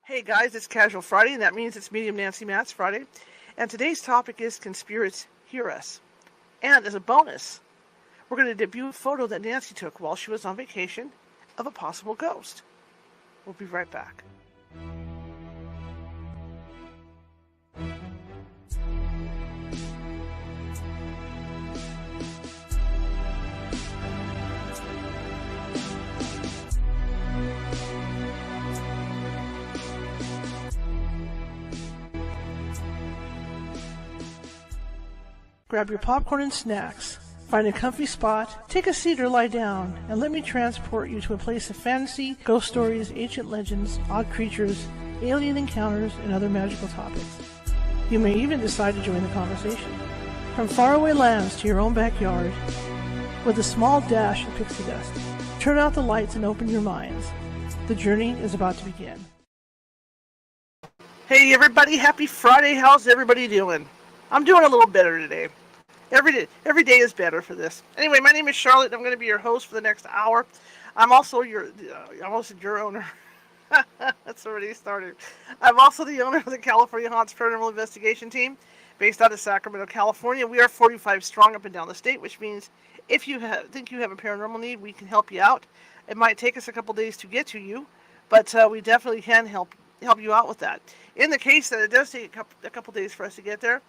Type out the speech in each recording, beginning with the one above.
Hey guys, it's Casual Friday, and that means it's Medium Nancy Matz Friday. And today's topic is Can Spirits Hear Us? And as a bonus, we're going to debut a photo that Nancy took while she was on vacation of a possible ghost. We'll be right back. Grab your popcorn and snacks. Find a comfy spot, take a seat or lie down, and let me transport you to a place of fantasy, ghost stories, ancient legends, odd creatures, alien encounters, and other magical topics. You may even decide to join the conversation. From faraway lands to your own backyard, with a small dash of pixie dust, turn out the lights and open your minds. The journey is about to begin. Hey everybody, happy Friday. How's everybody doing? I'm doing a little better today. Every day is better for this. Anyway, my name is Charlotte, and I'm going to be your host for the next hour. I'm also your owner. That's already started. I'm also the owner of the California Haunts Paranormal Investigation Team, based out of Sacramento, California. We are 45 strong up and down the state, which means if you think you have a paranormal need, we can help you out. It might take us a couple days to get to you, but we definitely can help you out with that. In the case that it does take a couple days for us to get there,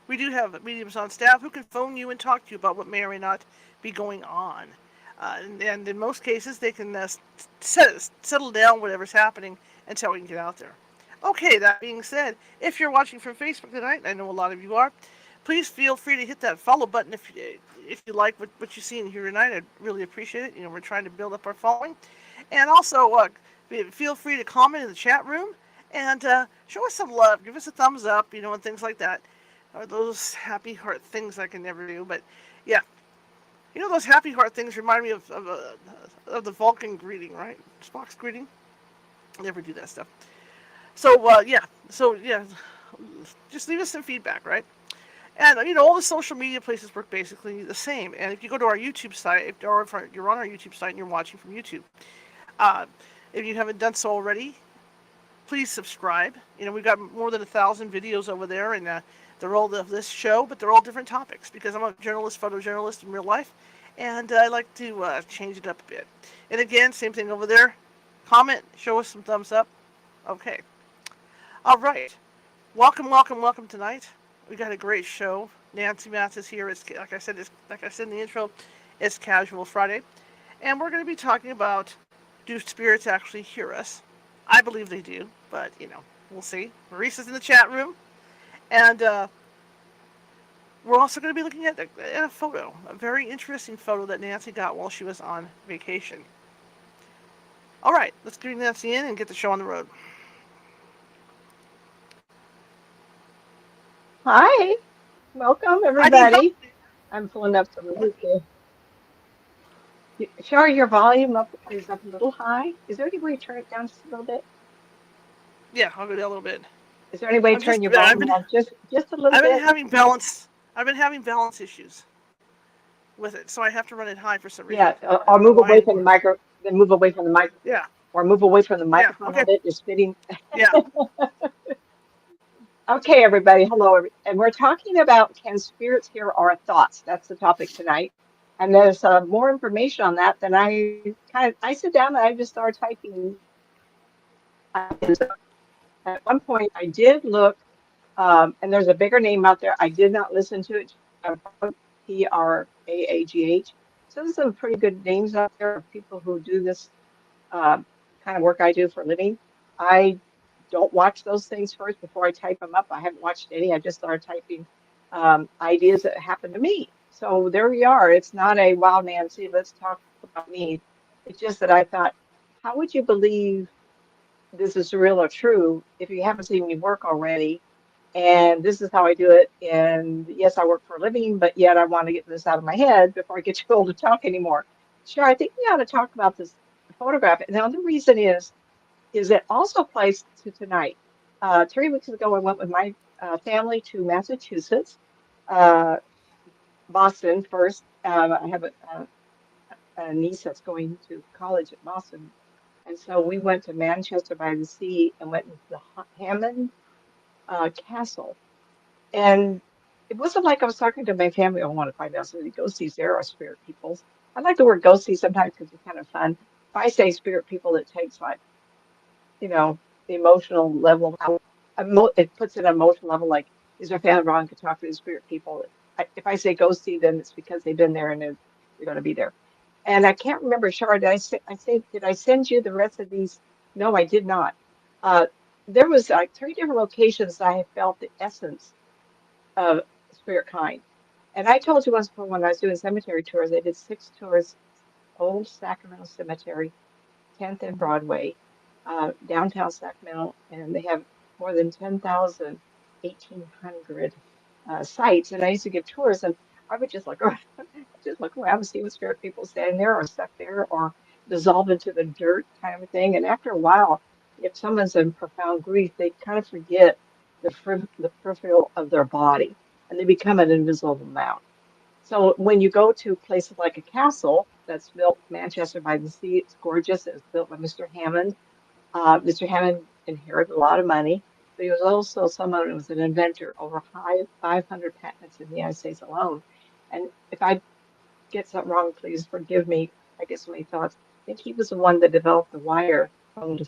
we do have mediums on staff who can phone you and talk to you about what may or may not be going on. And in most cases, they can settle down whatever's happening until we can get out there. Okay, that being said, if you're watching from Facebook tonight, I know a lot of you are, please feel free to hit that follow button if you like what you see and hear tonight. I'd really appreciate it. You know, we're trying to build up our following. And also, feel free to comment in the chat room and show us some love. Give us a thumbs up, and things like that. Or those happy heart things I can never do, but yeah. Those happy heart things remind me of the Vulcan greeting, right? Spock's greeting. Never do that stuff. So, yeah, just leave us some feedback, right? And, all the social media places work basically the same. And if you go to our YouTube site, or if you're on our YouTube site and you're watching from YouTube, if you haven't done so already, please subscribe. We've got more than 1,000 videos over there, and they're all of this show, but they're all different topics because I'm a journalist, photojournalist in real life, and I like to change it up a bit. And again, same thing over there. Comment, show us some thumbs up. Okay. All right. Welcome tonight. We got a great show. Nancy Matz is here. Like I said in the intro, it's Casual Friday, and we're going to be talking about, do spirits actually hear us? I believe they do, but we'll see. Maurice is in the chat room. And we're also going to be looking at a photo, a very interesting photo that Nancy got while she was on vacation. All right, let's bring Nancy in and get the show on the road. Hi, welcome everybody. I'm pulling up some music. Sure, your volume is up a little high. Is there any way to turn it down just a little bit? Yeah, I'll go down a little bit. Is there any way to turn your volume down just a little bit? I've been having balance issues with it, so I have to run it high for some reason. Yeah, or move away from the micro. Then move away from the mic. Yeah. Or move away from the microphone okay. a bit. You're spitting. Yeah. Okay, everybody. Hello, and we're talking about, can spirits hear our thoughts? That's the topic tonight. And there's more information on that than I sit down and I just start typing. At one point, I did look, and there's a bigger name out there. I did not listen to it. Praagh. So there's some pretty good names out there of people who do this kind of work I do for a living. I don't watch those things first before I type them up. I haven't watched any. I just started typing ideas that happened to me. So there we are. It's not a, wow, Nancy, let's talk about me. It's just that I thought, how would you believe this is real or true if you haven't seen me work already? And this is how I do it. And yes, I work for a living, but yet I want to get this out of my head before I get too old to talk anymore. Sure, I think we ought to talk about this photograph. And now the reason is it also applies to tonight. 3 weeks ago, I went with my family to Massachusetts, Boston first. I have a niece that's going to college at Boston. And so we went to Manchester by the Sea and went into the Hammond Castle. And it wasn't like I was talking to my family. I want to find out so many ghosties. There are spirit peoples. I like the word ghosties sometimes because it's kind of fun. If I say spirit people, it takes like, you know, the emotional level. It puts it on emotional level. Like, is there family wrong? Could talk to the spirit people. If I say ghosty, then it's because they've been there and they're going to be there. And I can't remember, Shara, did I send you the rest of these? No, I did not. Uh, there was like three different locations I have felt the essence of spirit kind. And I told you once before when I was doing cemetery tours, I did 6 tours, Old Sacramento Cemetery, 10th and Broadway, downtown Sacramento, and they have more than 10,000, 1,800 sites. And I used to give tours, and I would just like, just look around and see what spirit people standing there or stuck there or dissolve into the dirt kind of thing. And after a while, if someone's in profound grief, they kind of forget the peripheral of their body and they become an invisible mound. So when you go to places like a castle that's built Manchester by the Sea, it's gorgeous. It was built by Mr. Hammond. Mr. Hammond inherited a lot of money, but he was also someone who was an inventor, over 500 patents in the United States alone. And if I get something wrong, please forgive me. I get so many thoughts. I think he was the one that developed the wire from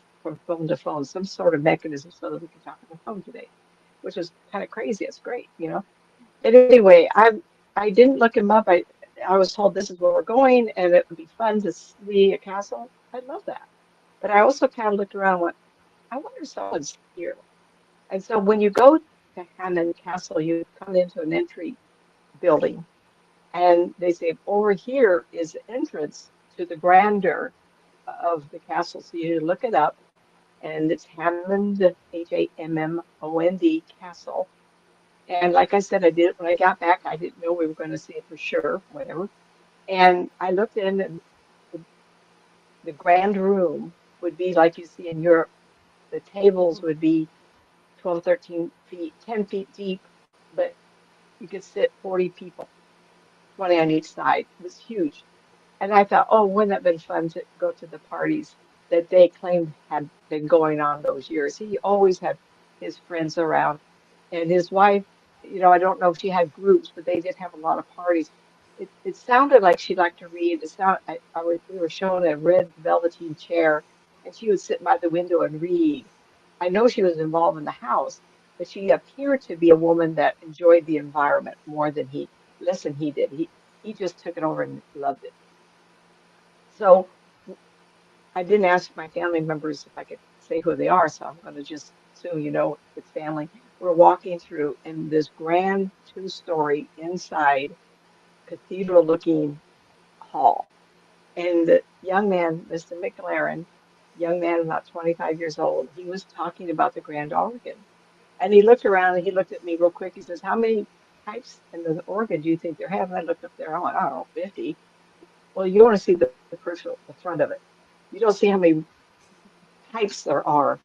phone to phone, some sort of mechanism so that we can talk on the phone today, which is kind of crazy. It's great, you know. But anyway, I didn't look him up. I was told this is where we're going, and it would be fun to see a castle. I love that. But I also kind of looked around and went, I wonder if someone's here. And so when you go to Hammond Castle, you come into an entry building, and they say over here is the entrance to the grandeur of the castle. So you look it up, and it's Hammond, Hammond Castle. And like I said, I did it when I got back. I didn't know we were going to see it for sure, whatever. And I looked in, and the, the grand room would be like you see in Europe. The tables would be 12, 13 feet, 10 feet deep, but you could sit 40 people, 20 on each side. It was huge. And I thought, oh, wouldn't that have been fun to go to the parties that they claimed had been going on those years? He always had his friends around, and his wife, you know, I don't know if she had groups, but they did have a lot of parties. It sounded like she liked to read. We were shown a red velveteen chair, and she would sit by the window and read. I know she was involved in the house, but she appeared to be a woman that enjoyed the environment more than less than he did. He just took it over and loved it. So I didn't ask my family members if I could say who they are, so I'm going to just assume you know it's family. We're walking through in this grand 2-story inside cathedral looking hall. And the young man, Mr. McLaren, young man about 25 years old, he was talking about the grand organ. And he looked around and he looked at me real quick. He says, how many pipes in the organ do you think they're having? I looked up there, I went, I don't know, 50. Well, you want to see the peripheral, the front of it. You don't see how many pipes there are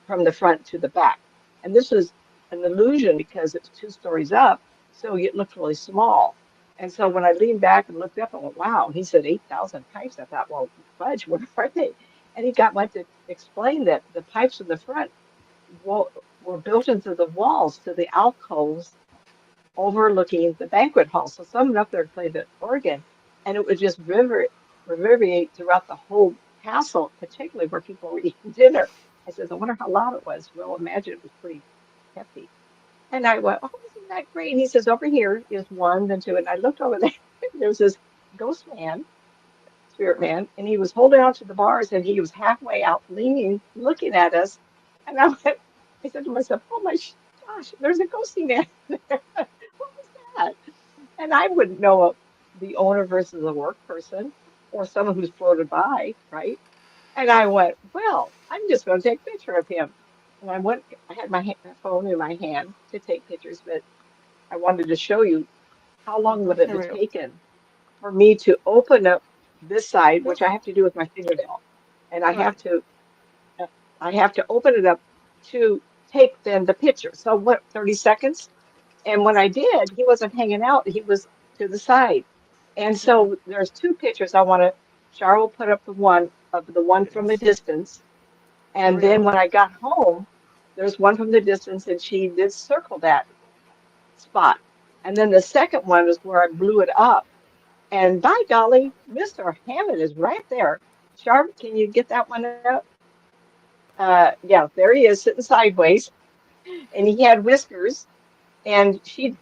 from the front to the back. And this was an illusion because it's 2 stories up, so it looked really small. And so when I leaned back and looked up, I went, wow. He said 8,000 pipes. I thought, well, fudge, what are they? And he went to explain that the pipes in the front were built into the walls to the alcoves overlooking the banquet hall. So someone up there played the organ, and it would just reverberate throughout the whole castle, particularly where people were eating dinner. I said, I wonder how loud it was. Well, imagine it was pretty hefty. And I went, oh, isn't that great? And he says, over here is one, then two. And I looked over there, there was this ghost man, spirit man, and he was holding on to the bars and he was halfway out leaning, looking at us. And I said to myself, oh my gosh, there's a ghosty man there. What was that? And I wouldn't know the owner versus a work person or someone who's floated by, right? And I went, well, I'm just going to take a picture of him. And I had my phone in my hand to take pictures, but I wanted to show you how long would it Here have we go. taken for me to open up this side, Yep. which I have to do with my fingernail, and Right. uh, I have to open it up to take then the picture. So what, 30 seconds? And when I did, he wasn't hanging out, he was to the side. And Mm-hmm. so there's two pictures I want to, Char will put up the one. of the one from a Goodness. distance. Here And we go. then when I got home, there's one from the distance, and she did circle that spot. And then the second one was where I blew it up. And by golly, Mr. Hammond is right there. Sharp, can you get that one up? Yeah, there he is sitting sideways, and he had whiskers. And she,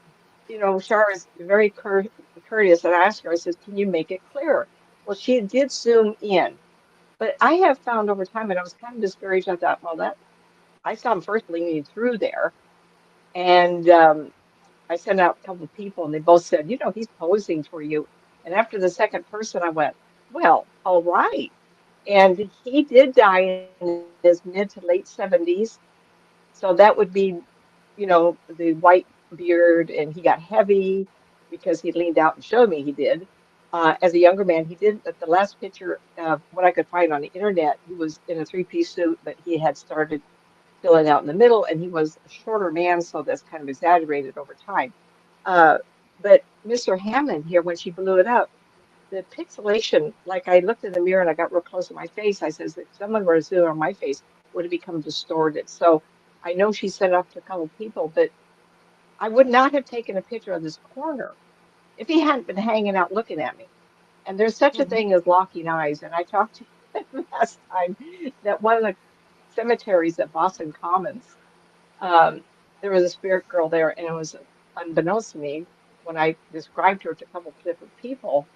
Shar is very courteous. And I asked her, I says, can you make it clearer? Well, she did zoom in. But I have found over time, and I was kind of discouraged. I thought, well, I saw him first leaning through there. And I sent out a couple of people, and they both said, he's posing for you. And after the second person, I went, well, all right. And he did die in his mid to late 70s. So that would be, the white beard, and he got heavy because he leaned out and showed me he did. As a younger man, he did at the last picture of what I could find on the internet. He was in a three-piece suit, but he had started filling out in the middle, and he was a shorter man, so that's kind of exaggerated over time. Uh, but Mr. Hammond here, when she blew it up, the pixelation, like I looked in the mirror and I got real close to my face, I says, if someone were to zoom on my face, would have become distorted. So I know she sent it up to a couple people, but I would not have taken a picture of this corner if he hadn't been hanging out looking at me. And there's such a Hmm. thing as locking eyes. And I talked to him last time that one of the cemeteries at Boston Commons, um, there was a spirit girl there, and it was unbeknownst to me when I described her to a couple different people.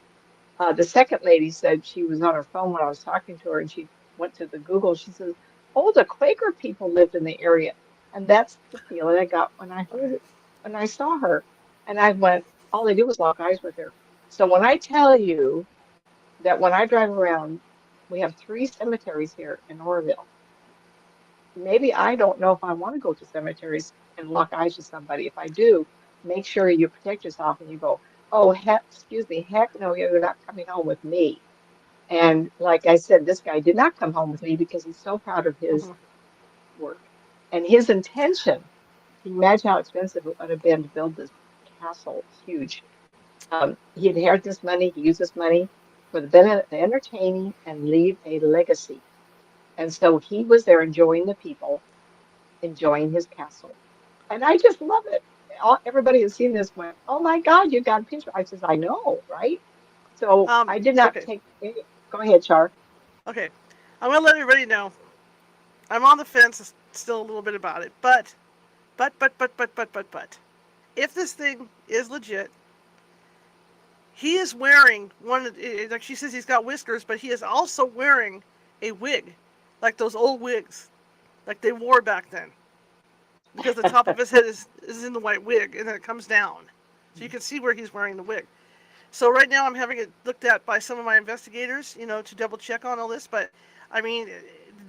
The second lady said she was on her phone when I was talking to her, and she went to the Google. She says, "Oh, the Quaker people lived in the area," and that's the feeling I got when I heard it, when I saw her, and I went, all they do was lock eyes with her. So when I tell you that when I drive around, we have three cemeteries here in Oroville. Maybe I don't know if I want to go to cemeteries and lock eyes with somebody. If I do, make sure you protect yourself and you go, oh, heck, excuse me, heck no, you're not coming home with me. And like I said, this guy did not come home with me because he's so proud of his Hmm. work. And his intention, can you imagine how expensive it would have been to build this castle? It's huge. He inherited this money, he used this money for the benefit of the entertaining and leave a legacy. And so he was there enjoying the people, enjoying his castle. And I just love it. Everybody who's seen this went, oh my God, you got a picture. I says, I know, right? So I did not Okay. take any. Go ahead, Char. Okay. I'm gonna let everybody know. I'm on the fence still a little bit about it, but. If this thing is legit, he is wearing one. Like she says, he's got whiskers, but he is also wearing a wig, like those old wigs, like they wore back then. Because the top of his head is in the white wig, and then it comes down, so you can see where he's wearing the wig. So right now I'm having it looked at by some of my investigators, to double check on all this. But I mean,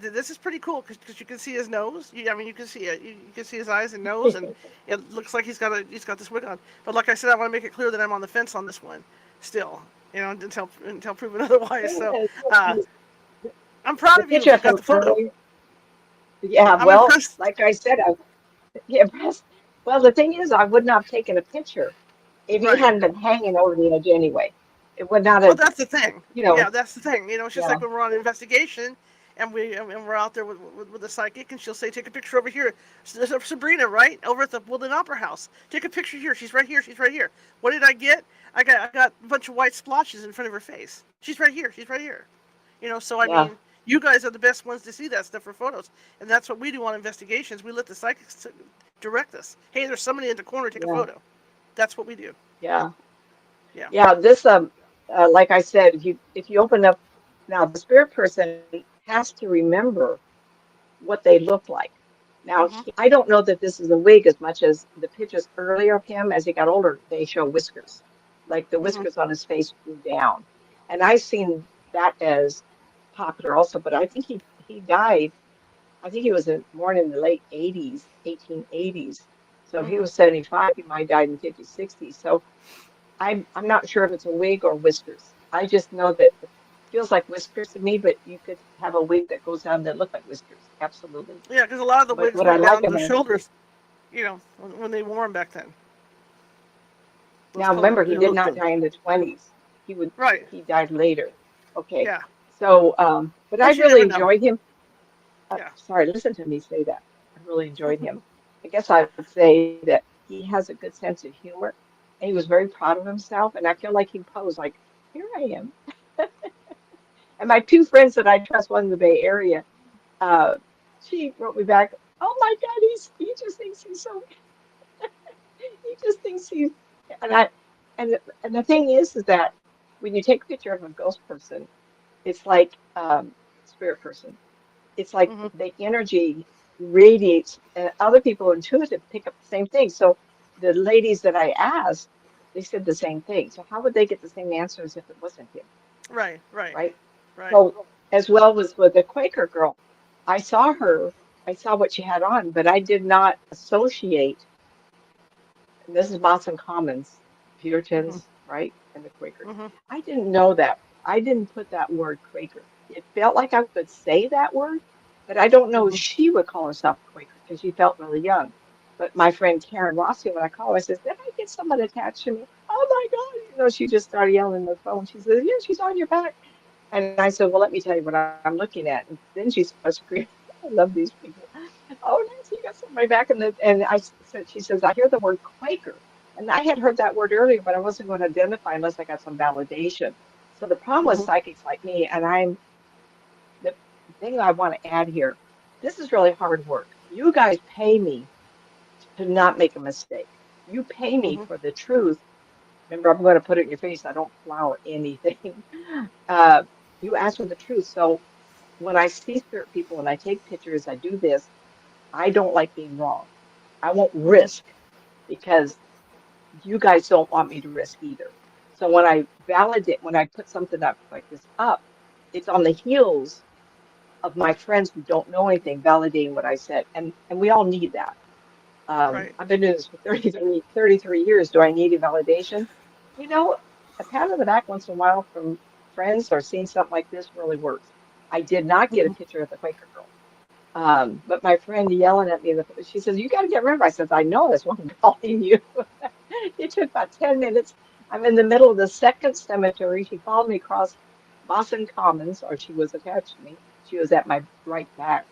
this is pretty cool because you can see his nose. I mean, you can see it. You can see his eyes and nose, and it looks like he's got this wig on. But like I said, I want to make it clear that I'm on the fence on this one still. Until proven otherwise. So Yeah, uh, I'm proud the of you picture if you got from the photo. earlier. Yeah, I'm well, impressed. like I said, I yeah, well, the thing is, I would not have taken a picture if he Right. hadn't been hanging over the edge anyway. It would not Well, have, that's the thing. you know, Yeah, that's the thing. It's just yeah, like when we're on an investigation, and we're out there with a psychic, and she'll say, "Take a picture over here." Sabrina, right over at the Woodland Opera House. Take a picture here. She's right here. She's right here. What did I get? I got a bunch of white splotches in front of her face. She's right here. She's right here. So I yeah, mean, you guys are the best ones to see that stuff for photos, and that's what we do on investigations. We let the psychics direct us. Hey, there's somebody in the corner. Take a yeah, photo. That's what we do. yeah. Yeah. Yeah, this like I said, if you open up now, the spirit person has to remember what they look like. Now, Mhm. I don't know that this is a wig as much as the pictures earlier of him as he got older, they show whiskers, like the Mhm. whiskers on his face grew down. And I've seen that as popular also, but I think he died, I think he was born in the late 80s, 1880s. So if he Mhm. was 75, he might have died in 50s, 60s. So I'm not sure if it's a wig or whiskers. I just know that it feels like whiskers to me, but you could have a wig that goes down that look like whiskers. Absolutely. Yeah, because a lot of the But wigs what I went like down to him the is shoulders. When they wore them back then. Those now color, remember he did not die in the 20s. right. He died later. Okay. Yeah. So, but I But you really never know. enjoyed him. Yeah. Sorry, listen to me say that. I really enjoyed him. I guess I would say that he has a good sense of humor, and he was very proud of himself. And I feel like he posed like, here I am. And my two friends that I trust, one in the Bay Area, uh, she wrote me back, oh my God, he just thinks he's so, he just thinks he's, and I, and the thing is that when you take a picture of a ghost person, it's like spirit person. It's like Hmm. the energy radiates, and other people intuitive pick up the same thing. So the ladies that I asked, they said the same thing. So how would they get the same answers if it wasn't him, Right. Right. right? Right. So as well as with the Quaker girl, I saw her, I saw what she had on, but I did not associate, and this is Boston Commons, Hmm. Puritans, right? And the Quakers. Hmm. I didn't know that. I didn't put that word Quaker. It felt like I could say that word, but I don't know if Hmm. she would call herself a Quaker because she felt really young. But my friend Karen Rossi, when I call her, I says, did I get someone attached to me? Oh my God. She just started yelling on the phone. She says, yeah, she's on your back. And I said, well, let me tell you what I'm looking at. And then she started screaming. I love these people. Oh, Nancy, you got somebody back in the, and said, she says, I hear the word Quaker. And I had heard that word earlier, but I wasn't going to identify unless I got some validation. So the problem with Hmm. psychics like me, and the thing I want to add here, this is really hard work. You guys pay me to not make a mistake. You pay me Hmm. for the truth. Remember, I'm going to put it in your face. I don't flower anything. Uh, you ask for the truth. So when I see spirit people and I take pictures, I do this, I don't like being wrong. I won't Hmm. risk because you guys don't want me to risk either. So when I validate, when I put something up like this up, it's on the heels of my friends who don't know anything validating what I said. And we all need that. Right. I've been doing this for 33 years. Do I need a validation? You know, a pat on the back once in a while from friends or seeing something like this really works. I did not get a Hmm. picture of the Quaker girl. But my friend yelling at me, she says, you got to get rid of her. I says, I know that's why I'm calling you. It took about 10 minutes. I'm in the middle of the second cemetery. She followed me across Boston Commons, or she was attached to me. She was at my right back.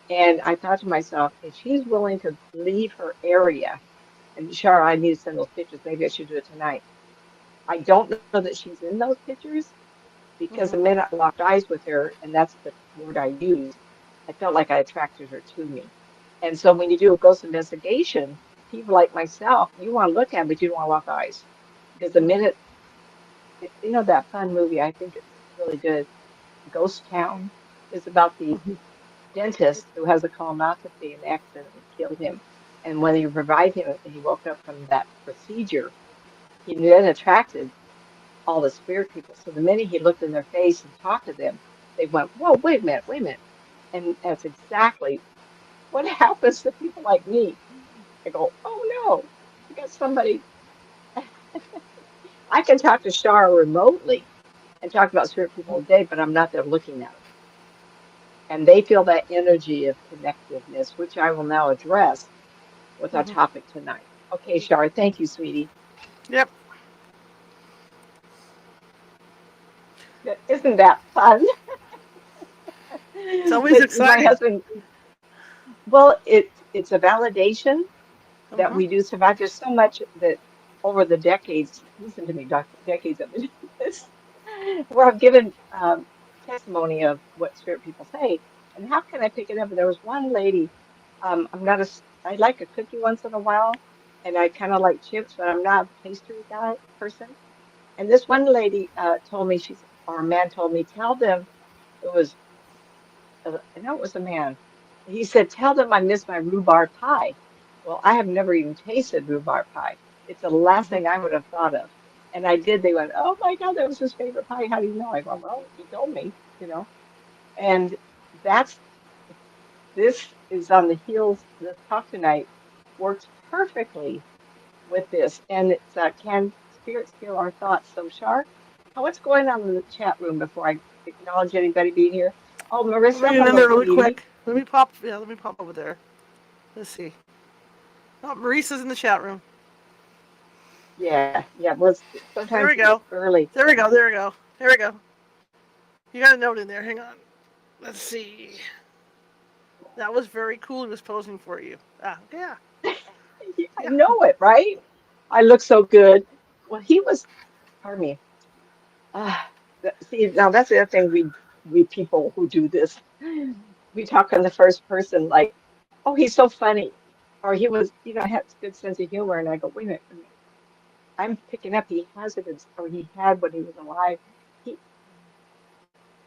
And I thought to myself, if she's willing to leave her area, and sure, I need to send those pictures. Maybe I should do it tonight. I don't know that she's in those pictures because the Hmm. minute I locked eyes with her, and that's the word I used, I felt like I attracted her to me. And so when you do a ghost investigation, people like myself, you want to look at it, but you don't want to lock eyes. Because the Hmm. minute, that fun movie, I think it's really good, Ghost Town, is about the Hmm. dentist who has a colonoscopy and accidentally killed him. And when he revived him and he woke up from that procedure, he then attracted all the spirit people. So the minute he looked in their face and talked to them, they went, whoa, wait a minute, wait a minute. And that's exactly what happens to people like me. I go, oh no, I got somebody. I can talk to Shara remotely and talk about spirit people all day, but I'm not there looking at them. And they feel that energy of connectiveness, which I will now address with our Hmm. topic tonight. Okay, Shara, thank you, sweetie. Yep. Isn't that fun? It's always But my exciting. husband, well, it's a validation that Hmm. we do survive. There's so much that over the decades, listen to me, doctor, decades of this, where I've given testimony of what spirit people say. And how can I pick it up? And there was one lady, I'm not a, I like a cookie once in a while, and I kind of like chips, but I'm not a pastry guy person. And this one lady told me, or a man told me, tell them it was I know it was a man. He said, tell them I miss my rhubarb pie. Well, I have never even tasted rhubarb pie. It's the last Hmm. thing I would have thought of. And I did. They went, oh my God, that was his favorite pie. How do you know? I go, well, he told me. And that's, this is on the heels, this talk tonight works perfectly with this. And it's, can spirits hear our thoughts? So, Shar, what's going on in the chat room before I acknowledge anybody being here? Oh, Let Marissa, me in hello, there really sweetie. quick. Let me pop. Yeah, let me pop over there. Let's see. Oh, Marissa's in the chat room. Yeah, yeah. Well, There sometimes we it's go. early. There we go. There we go. There we go. You got a note in there. Hang on. Let's see. That was very cool. He was posing for you. Ah, yeah, I yeah. know it, right? I look so good. Well, he was, pardon me. Uh, See, now that's the other thing we people who do this, we talk in the first person like, oh, he's so funny. Or he was, had a good sense of humor. And I go, wait a minute. I'm picking up he has it, or he had when he was alive. He,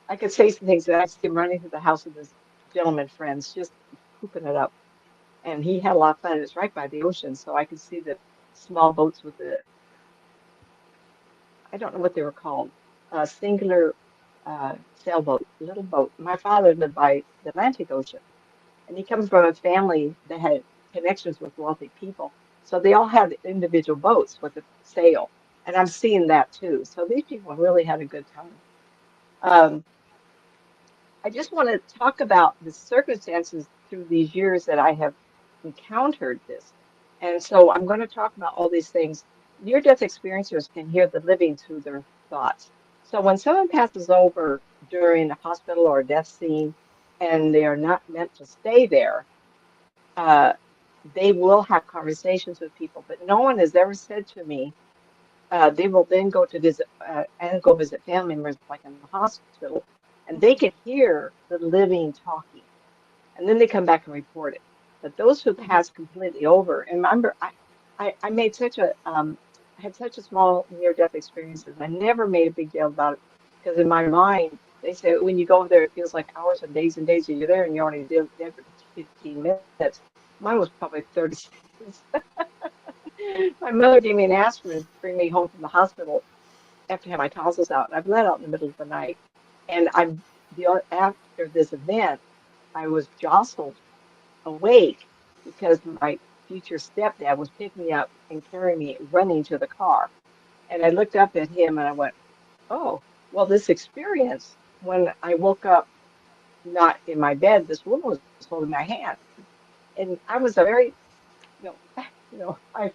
I could say some things that I see him running through the house with his gentleman friends, just hooping it up. And he had a lot of fun. It's right by the ocean, so I could see the small boats with the, I don't know what they were called, singular sailboat, little boat. My father lived by the Atlantic Ocean, and he comes from a family that had connections with wealthy people. So they all had individual boats with a sail, and I'm seeing that too. So these people really had a good time. Um, I just want to talk about the circumstances through these years that I have encountered this. And so I'm going to talk about all these things. Near death experiencers can hear the living through their thoughts. So when someone passes over during a hospital or a death scene and they are not meant to stay there, uh, they will have conversations with people. But no one has ever said to me, they will then go to visit and go visit family members like in the hospital, and they can hear the living talking, and then they come back and report it. But those who Hmm. pass completely over, and remember, I made such a I had such a small near death experiences. I never made a big deal about it because in my mind they say when you go over there, it feels like hours and days, and you're there and you're only dead for 15 minutes. Mine was probably 30 seconds. My mother gave me an aspirin to bring me home from the hospital after I had my tonsils out, and I bled out in the middle of the night. And after this event, I was jostled awake because my future stepdad was picking me up and carrying me running to the car. And I looked up at him and I went, "Oh, well, this experience, when I woke up not in my bed, this woman was holding my hand." And I was a very, you know, five,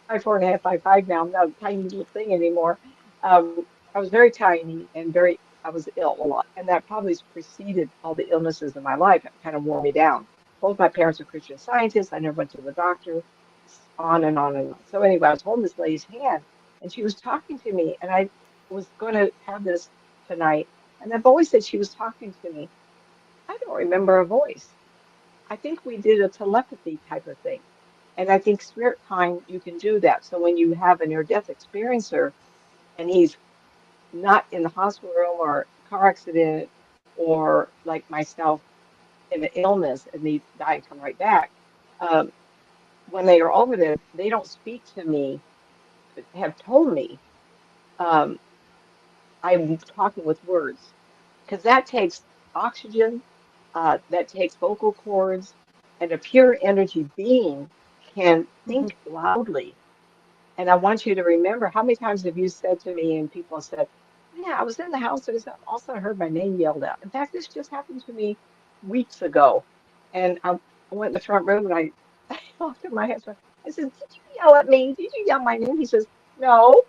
5'4.5", 5'5" now. I'm not a tiny little thing anymore. I was very tiny and I was ill a lot. And that probably preceded all the illnesses in my life. It kind of wore me down. Both my parents were Christian Scientists. I never went to the doctor, on and on and on. So anyway, I was holding this lady's hand and she was talking to me, and I was going to have this tonight. And the voice that she was talking to me, I don't remember a voice. I think we did a telepathy type of thing. And I think spirit kind, you can do that. So when you have a near death experiencer and he's not in the hospital room or car accident or like myself in an illness and they die and come right back, um, when they are over there, they don't speak to me, but have told me um, I'm talking with words because that takes oxygen, that takes vocal cords, and a pure energy being can Hmm. think loudly. And I want you to remember how many times have you said to me, and people have said, "Yeah, I was in the house, and also I heard my name yelled out." In fact, this just happened to me weeks ago. And I went in the front room and I, I talked to my husband. I said, "Did you yell at me? Did you yell my name?" He says, "No."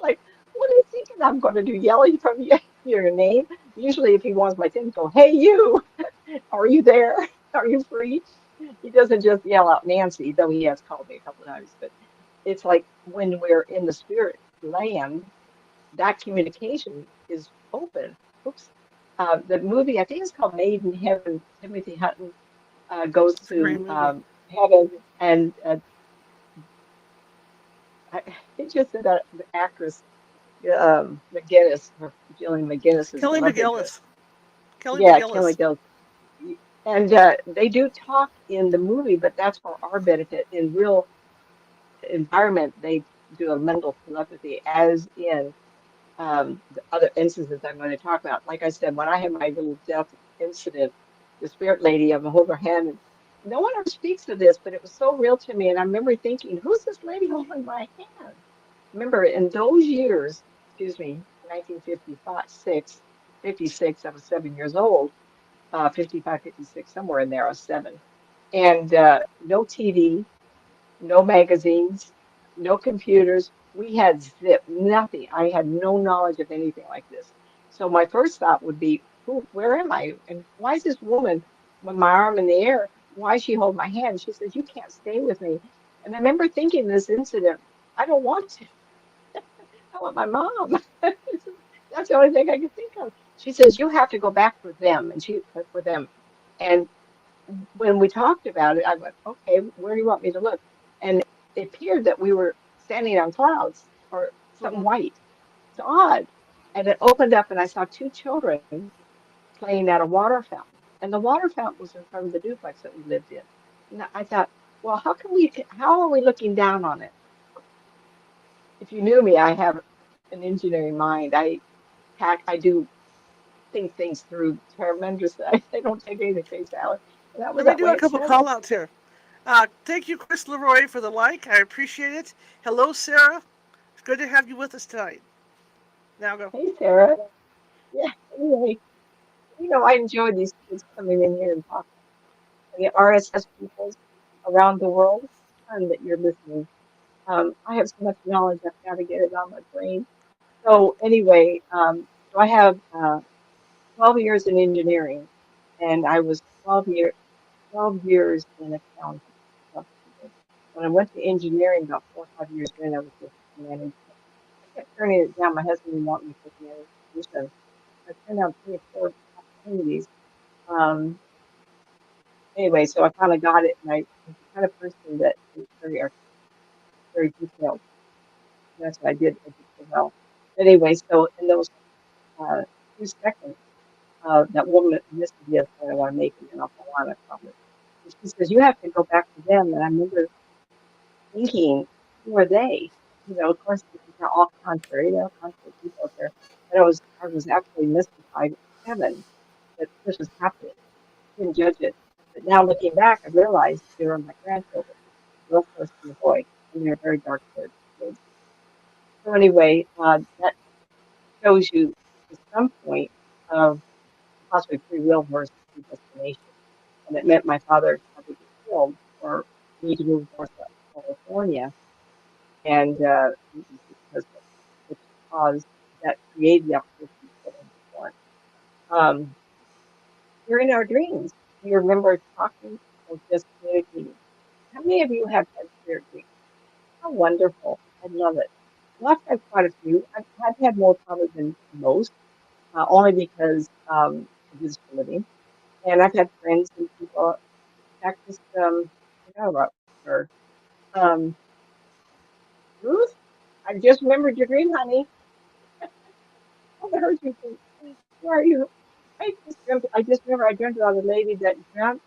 Like, what are you thinking I'm going to do? Yelling from your name? Usually, if he wants my attention, go, "Hey, you, are you there? Are you free?" He doesn't just yell out Nancy, though he has called me a couple of times. But it's like when we're in the spirit land, that communication is open. Oops. The movie, I think it's called Made in Heaven. Timothy Hutton goes It's a great to movie. heaven, and I, it just said that the actress McGinnis, or Jillian McGinnis, is Kelly lovely, but McGillis. Kelly yeah, Kelly McGillis. Dillon. And they do talk in the movie, but that's for our benefit. In real environment, they do a mental telepathy, as in the other instances I'm going to talk about. Like I said, when I had my little death incident, the spirit lady, I'm holding her hand, and no one ever speaks of this, but it was so real to me. And I remember thinking, who's this lady holding my hand? Remember, in those years, excuse me, 1955, 56, I was 7 years old, 55, 56, somewhere in there, I was seven. And no TV, no magazines, no computers. We had zip, nothing. I had no knowledge of anything like this. So my first thought would be, who, where am I? And why is this woman with my arm in the air? Why is she hold my hand? She says, you can't stay with me. And I remember thinking this incident, I don't want to. I want my mom. That's the only thing I could think of. She says, you have to go back for them. And she, for them. And when we talked about it, I went, okay, where do you want me to look? And it appeared that we were standing on clouds or something Hmm. white. It's odd. And it opened up, and I saw two children playing at a water fountain. And the water fountain was in front of the duplex that we lived in. And I thought, well, how are we looking down on it? If you knew me, I have an engineering mind. I do think things through tremendously. I don't take anything face value. And that was Let me that do way a it couple started. call outs here. Thank you, Chris Leroy, for the like. I appreciate it. Hello, Sarah. It's good to have you with us tonight. Now go. Hey, Sarah. Yeah, anyway, I enjoy these kids coming in here and talking. And the RSS peoples around the world, and that you're listening. I have so much knowledge, I've got to get it on my brain. So anyway, so I have 12 years in engineering, and I was 12 years in accounting. When I went to engineering about 4 or 5 years in, I was looking for management. I kept turning it down. My husband didn't want me to take management position. I turned down 3 or 4 opportunities. Um, anyway, so I finally got it, and I was the kind of person that is very detailed. And that's what I did so well. Anyway, so in those 2 seconds, that woman missed the point I want to make, and then I'll go on, I promise. And she says, you have to go back to them. And I remember thinking, who are they? Of course, they're all contrary. They're all contrary people out there. And I was actually mystified at 7 that this was happening. Didn't judge it. But now looking back, I realized they were my grandchildren, a girl first and a boy, and they're very dark haired kids. So anyway, that shows you to some point of possibly free will versus predestination. And it meant my father had to get killed for me to move north to California, and because of which caused that created the opportunity for him to be born. Um, During our dreams, do you remember talking or just communicating? How many of you have had spirit dreams? How wonderful! I love it. Well, I've had quite a few. I've had more probably than most, only because I do this for a living. And I've had friends and people. In fact, just I forgot about her. Um, Ruth, I just remembered your dream, honey. I heard you. Where are you? I just remember I dreamt about a lady that dreamt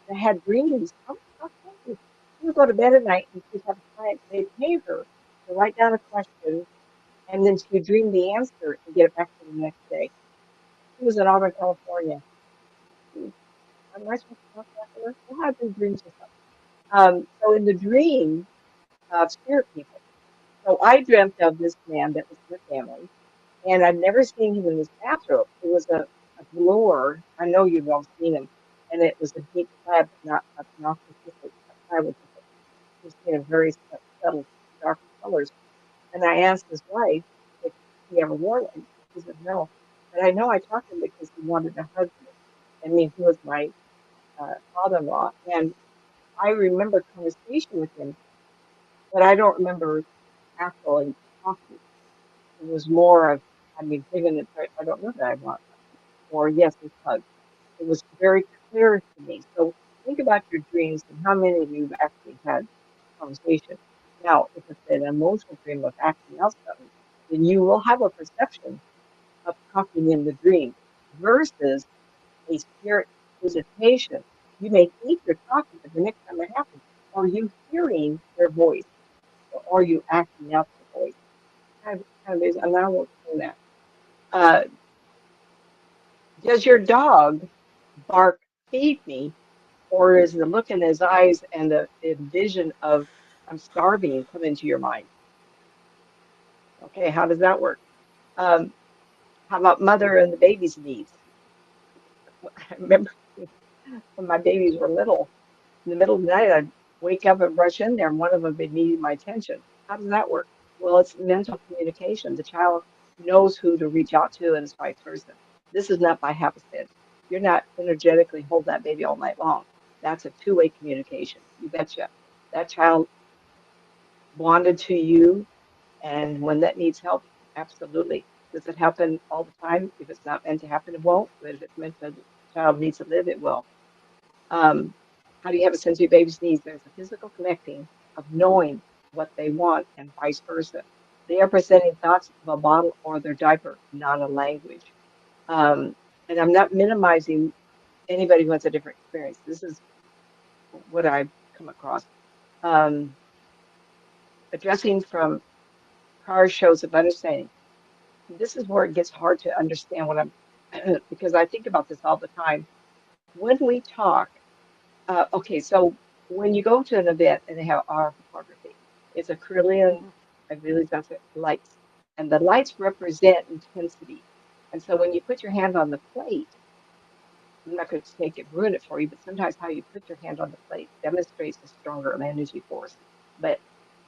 that had dreams. How crazy. She would go to bed at night and she'd have a client, they'd pay her to write down a question, and then she would dream the answer and get it back to the next day. She was in Auburn, California. Hmm, am I supposed to talk about her? We'll have these dreams or something. So in the dream of spirit people. So I dreamt of this man that was in the family, and I'd never seen him in his bathrobe. It was a velour. I know you've all seen him, and it was a deep plaid, but not specific. I would just in a very subtle, dark colors. And I asked his wife if he ever wore one. She said no. But I know I talked to him because he wanted to hug me. I mean, he was my father-in-law, and I remember conversation with him, but I don't remember actually talking. It was more of, I mean, given it, I don't know that I want, or yes, it's hug. It was very clear to me. So think about your dreams and how many of you have actually had conversation. Now, if it's an emotional dream of acting out something, then you will have a perception of talking in the dream versus a spirit visitation. You may think you're talking, but the next time it happens, are you hearing their voice or are you acting out the voice? Kind of is, and I won't say that. Uh, does your dog bark, feed me, or is the look in his eyes and the vision of I'm starving come into your mind? Okay, how does that work? Um, how about mother and the baby's needs? I remember when my babies were little, in the middle of the night, I'd wake up and brush in there, and one of them would be needing my attention. How does that work? Well, it's mental communication. The child knows who to reach out to, and it's vice versa. This is not by happenstance. You're not energetically hold that baby all night long. That's a two-way communication. You betcha. That child bonded to you, and when that needs help, absolutely. Does it happen all the time? If it's not meant to happen, it won't. But if it's meant for the child needs to live, it will. Um, how do you have a sense of your baby's needs? There's a physical connecting of knowing what they want and vice versa. They are presenting thoughts of a bottle or their diaper, not a language. Um, and I'm not minimizing anybody who has a different experience. This is what I've come across. Um, addressing from prior shows of understanding. This is where it gets hard to understand what I'm, because I think about this all the time. When we talk, okay, so when you go to an event and they have our photography, it's acrylic, Mhm. I really that's it, lights, and the lights represent intensity. And so when you put your hand on the plate, I'm not going to take it, ruin it for you, but sometimes how you put your hand on the plate demonstrates a stronger energy force. But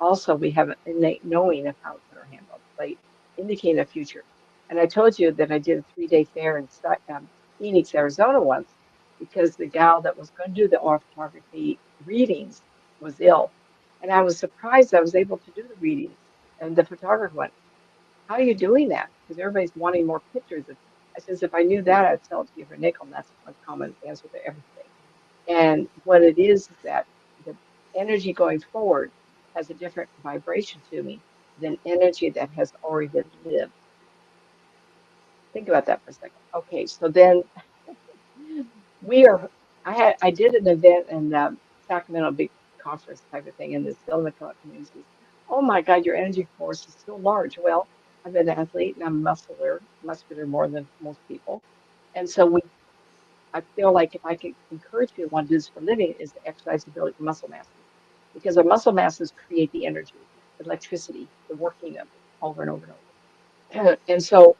also, we have an innate knowing of how to put our hand on the plate, indicating a future. And I told you that I did a 3-day fair in Phoenix, Arizona once, because the gal that was going to do the oral photography readings was ill. And I was surprised I was able to do the readings. And the photographer went, how are you doing that? Because everybody's wanting more pictures. I says, if I knew that, I'd sell it to you for a nickel. And that's one common answer to everything. And what it is that the energy going forward has a different vibration to me than energy that has already been lived. Think about that for a second. Okay, so then we are. I did an event in Sacramento, a big conference type of thing, and the Silicon community says, "Oh my God, your energy force is so large." Well, I'm an athlete and I'm muscular more than most people, and so I feel like if I could encourage people to want to do this for a living, is to exercise the ability for muscle masses, because our muscle masses create the energy, electricity, the working of it over and over and over. And so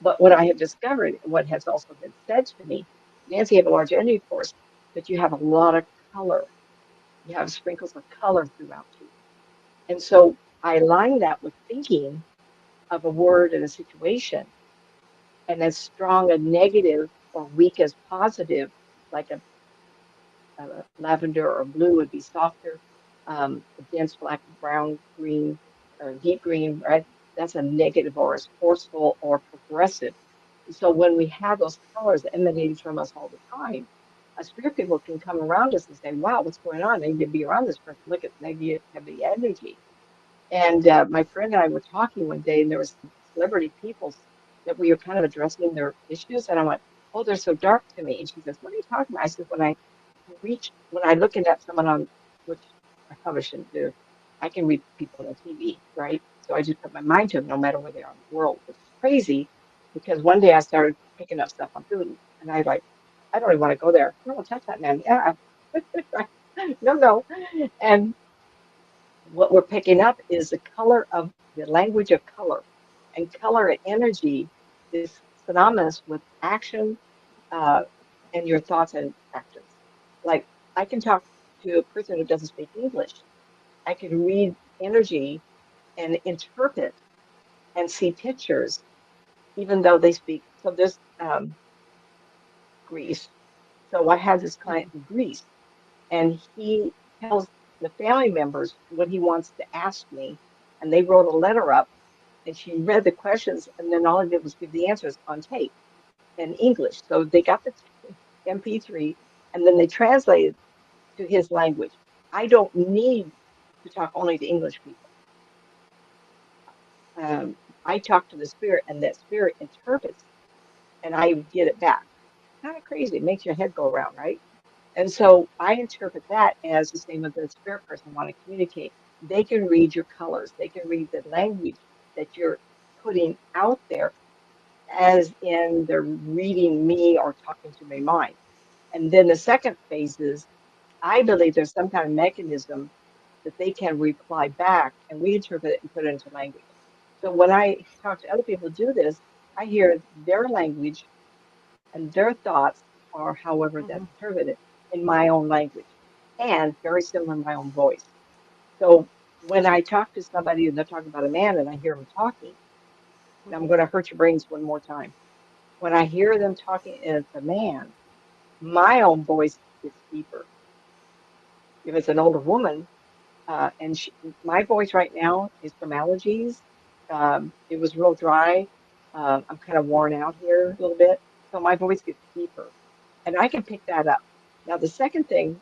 but what I have discovered, what has also been said to me, Nancy, you have a large energy force, but you have a lot of color. You have sprinkles of color throughout you. And so I align that with thinking of a word and a situation, and as strong a negative or weak as positive, like lavender or blue would be softer, dense black, brown, green, or deep green, right? That's a negative or as forceful or progressive. So when we have those colors emanating from us all the time, a spirit people can come around us and say, wow, what's going on? They need to be around this person. Look at negative heavy energy. And my friend and I were talking one day, and there was some celebrity people that we were kind of addressing their issues. And I went, oh, they're so dark to me. And she says, what are you talking about? I said, when I looking at someone on, which I probably shouldn't do, I can read people on TV, right? So I just put my mind to them no matter where they are in the world, which is crazy because one day I started picking up stuff on Putin and I like, I don't even want to go there. No, don't touch that man. Yeah. No, no. And what we're picking up is the color of the language of color. And color and energy is synonymous with action uh, and your thoughts and actions. Like I can talk to a person who doesn't speak English. I can read energy and interpret and see pictures, even though they speak. So there's Greece. So I had this client Mhm. in Greece, and he tells the family members what he wants to ask me, and they wrote a letter up. And she read the questions, and then all I did was give the answers on tape in English. So they got the MP3, and then they translated to his language. I don't need to talk only to English people. Um, I talk to the spirit, and that spirit interprets, and I get it back. Kind of crazy. It makes your head go around, right? And so I interpret that as the same as the spirit person want to communicate. They can read your colors. They can read the language that you're putting out there, as in they're reading me or talking to my mind. And then the second phase is I believe there's some kind of mechanism that they can reply back and we interpret it and put it into language. So when I talk to other people who do this, I hear their language and their thoughts, or however that's Mhm. interpreted, in my own language and very similar in my own voice. So when I talk to somebody and they're talking about a man and I hear him talking, Now I'm going to hurt your brains one more time. When I hear them talking as a man, my own voice gets deeper. If it's an older woman, and my voice right now is from allergies. It was real dry. I'm kind of worn out here a little bit, so my voice gets deeper, and I can pick that up. Now, the second thing,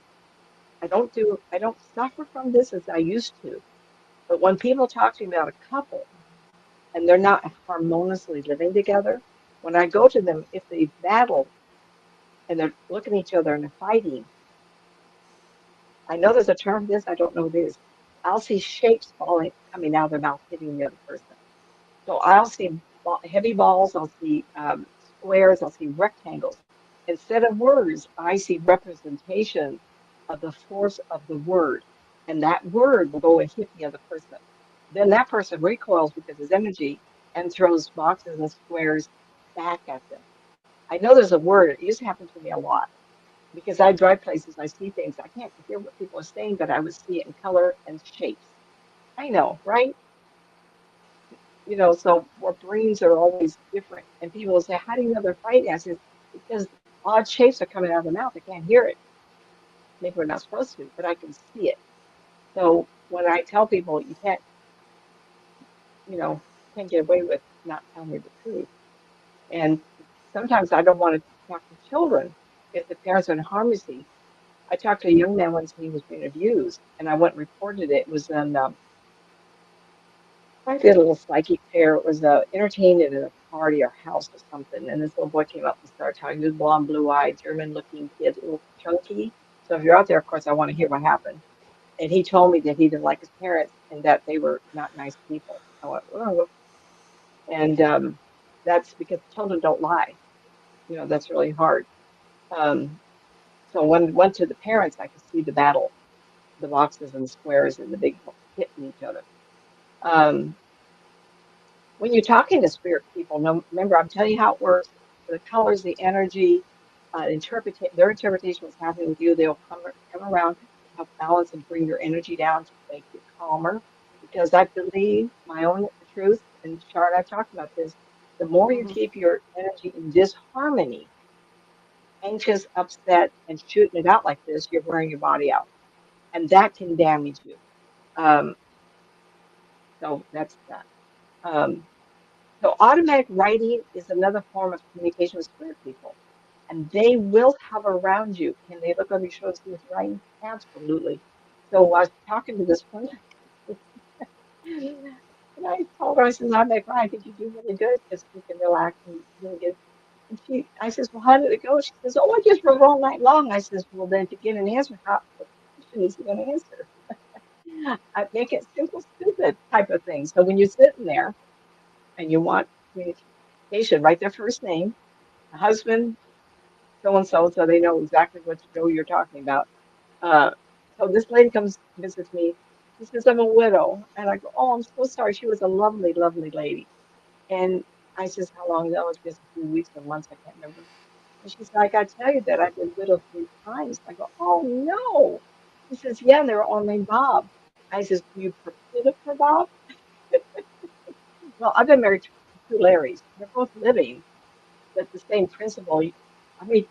I don't suffer from this as I used to, but when people talk to me about a couple and they're not harmoniously living together, when I go to them, if they battle and they're looking at each other and they're fighting, I know there's a term for this, I don't know what it is. I'll see shapes falling, coming out of their mouth, hitting the other person. So I'll see heavy balls, I'll see squares, I'll see rectangles. Instead of words, I see representation of the force of the word. And that word will go and hit the other person. Then that person recoils because his energy and throws boxes and squares back at them. I know there's a word, it used to happen to me a lot because I drive places, I see things. I can't hear what people are saying, but I would see it in color and shapes. I know, right? So our brains are always different. And people will say, how do you know they're fighting? I said, because odd shapes are coming out of the mouth. I can't hear it. Maybe we're not supposed to, but I can see it. So when I tell people you can't get away with not telling me the truth. And sometimes I don't want to talk to children if the parents are in harmony. I talked to a young man once and he was being abused, and I went and reported it. It was in I did a little psychic fair. It was entertainment at a party or house or something. And this little boy came up and started talking. He was blonde, blue eyed, German looking kid, a little chunky. So if you're out there, of course, I want to hear what happened. And he told me that he didn't like his parents and that they were not nice people. I went, oh, and that's because children don't lie. That's really hard. Um, so when went to the parents, I could see the battle, the boxes and the squares and the big hitting each other. Um, when you're talking to spirit people, no, remember, I'm telling you how it works. The colors, the energy, their interpretation of what's happening with you, they'll come around to help balance and bring your energy down to make you calmer. Because I believe my own truth, and Chart, I've talked about this. The more you Hmm. keep your energy in disharmony, anxious, upset, and shooting it out like this, you're wearing your body out, and that can damage you. Um, so that's that. Um, So automatic writing is another form of communication with spirit people, and they will hover around you. Can they look over your shoulder and see what you're writing? Absolutely. So I was talking to this one, and I told her, I said, automatic writing, I think you do really good because you can relax and really good. And I says, well, how did it go? She says, oh, I just wrote all night long. I says, well, then to get an answer, what question is he going to answer? I make it simple, stupid type of thing. So when you're sitting there and you want communication, write their first name, husband, so and so, so they know exactly what show you're talking about. Uh, so this lady comes visits me. She says, I'm a widow. And I go, oh, I'm so sorry. She was a lovely, lovely lady. And I says, how long ago? It's just a few weeks or months. I can't remember. And she's like, I tell you that I've been widowed 3 times. I go, oh, no. She says, yeah, and they're all named Bob. I says, you put up for Bob? Well, I've been married to two Larrys. They're both living, but the same principle. I mean,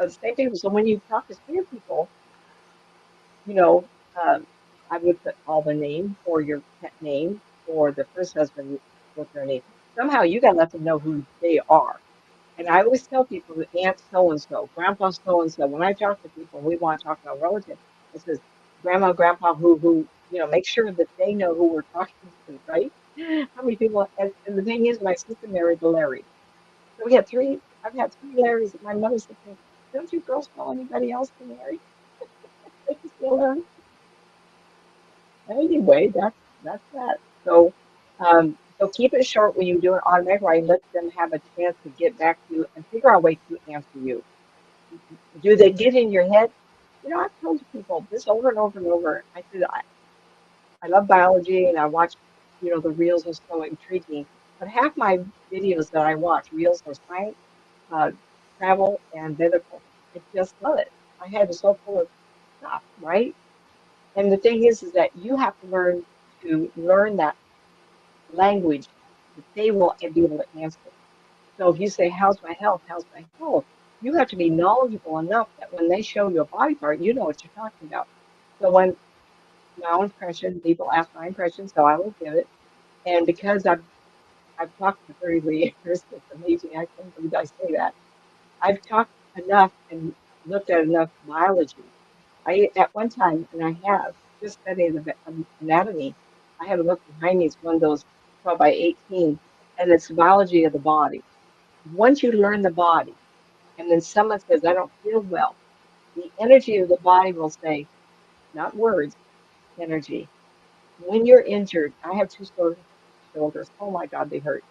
the same people. So when you talk to spirit people, you know, um, I would put all the name or your pet name or the first husband with their name. Somehow you got to let them know who they are. And I always tell people that Aunt so and so, Grandpa so and so. When I talk to people, we want to talk about relatives. It says Grandma, Grandpa, who, make sure that they know who we're talking to, right? How many people? And the thing is, my sister married a Larry. So we had three. I've had three Larrys. My mother said to me, "Don't you girls know anybody else to marry?" They can still learn. Anyway, that's that. So keep it short when you do an automatic writing. Let them have a chance to get back to you and figure out a way to answer you. Do they get in your head? I've told people this over and over and over. I said I love biology and I watch, the reels are so intriguing. But half my videos that I watch, reels are science, uh, travel, and medical. I just love it. My head is so full of stuff, right? And the thing is that you have to learn that language. that they will be able to answer. So if you say, how's my health? How's my health? You have to be knowledgeable enough that when they show you a body part, you know what you're talking about. So when my own impression, people ask my impression, so I will give it. And because I've talked for 33 years, it's amazing. I can't believe I say that. I've talked enough and looked at enough biology. I at one time, and I have just studied the anatomy. I have a book behind me. It's one of those 12 by 18, and it's the biology of the body. Once you learn the body, and then someone says, I don't feel well, the energy of the body will say, not words, energy. When you're injured, I have two shoulders. Oh my God, they hurt.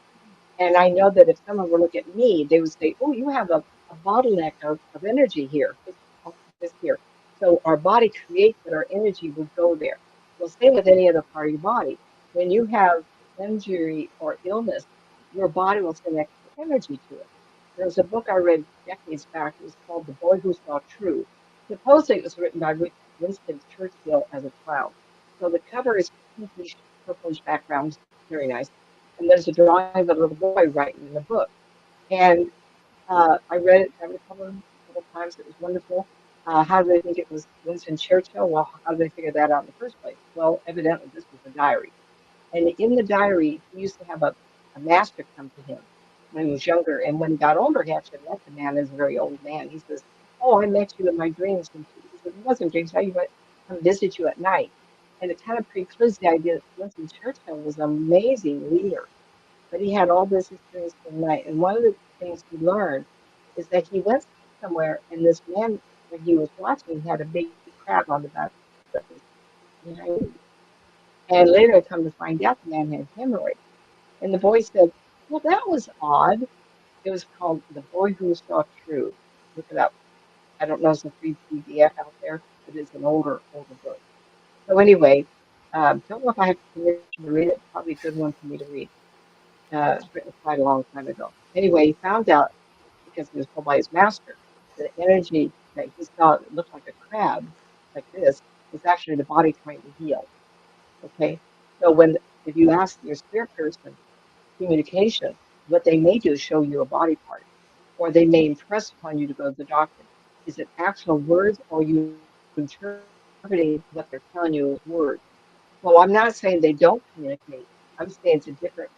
And I know that if someone were to look at me, they would say, oh, you have a bottleneck of energy here, this here. So our body creates that our energy would go there. Well, same with any other part of your body. When you have injury or illness, your body will send extra energy to it. There's a book I read decades back. It was called The Boy Who Saw True. Supposedly it was written by Winston Churchill as a child. So the cover is pinkish, purplish background, very nice. And there's a drawing of a little boy writing in the book. And I read it, I read a couple times. It was wonderful. How do they think it was Winston Churchill? Well, how did they figure that out in the first place? Well, evidently this was a diary. And in the diary, he used to have a master come to him when he was younger. And when he got older, he actually met the man as a very old man. He says, oh, I met you in my dreams. And he said, it wasn't dreams. I even come visit you at night. And it kind of precludes the idea that Winston Churchill was an amazing leader, but he had all this experience in night. And one of the things he learned is that he went somewhere, and this man, when he was watching, had a big crab on the back of his behind him. And later, I come to find out the man had hemorrhoids. And the boy said, well, that was odd. It was called The Boy Who Saw True. Look it up. I don't know if it's a free PDF out there, but it's an older book. So anyway, don't know if I have permission to read it. Probably a good one for me to read. It's written quite a long time ago. Anyway, he found out because he was told by his master the energy that he saw that looked like a crab, like this, was actually the body trying to heal. Okay, so when if you ask your spirit person communication, what they may do is show you a body part, or they may impress upon you to go to the doctor. Is it actual words, or are you interpreting what they're telling you as words? Well, I'm not saying they don't communicate. I'm saying it's a different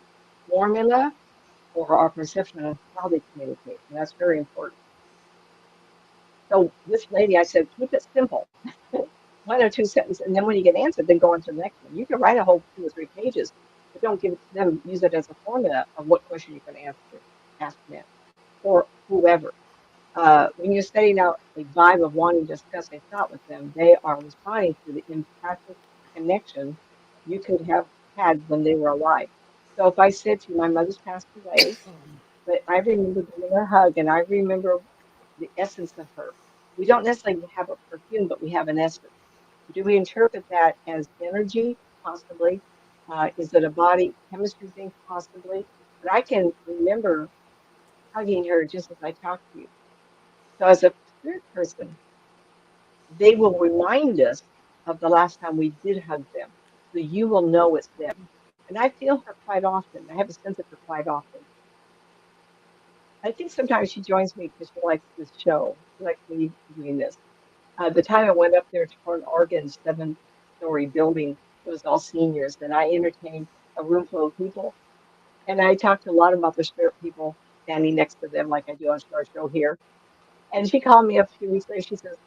formula or our perception of how they communicate. And that's very important. So this lady, I said, keep it simple. One or two sentences. And then when you get answered, then go on to the next one. You can write a whole 2 or 3 pages, but don't give it to them. Use it as a formula of what question you're going to ask them or whoever. When you're setting out a vibe of wanting to discuss a thought with them, they are responding to the empathic connection you could have had when they were alive. So if I said to you, my mother's passed away, but I remember giving her a hug and I remember the essence of her. We don't necessarily have a perfume, but we have an essence. Do we interpret that as energy? Possibly. Is it a body chemistry thing? Possibly. But I can remember hugging her just as I talked to you. So as a spirit person, they will remind us of the last time we did hug them. So you will know it's them. And I feel her quite often. I have a sense of her quite often. I think sometimes she joins me because she likes this show. She likes me doing this. The time I went up there to Portland, Oregon, 7-story building, it was all seniors, and I entertained a room full of people. And I talked a lot about the spirit people standing next to them, like I do on our show here. And she called me up a few weeks later. She says,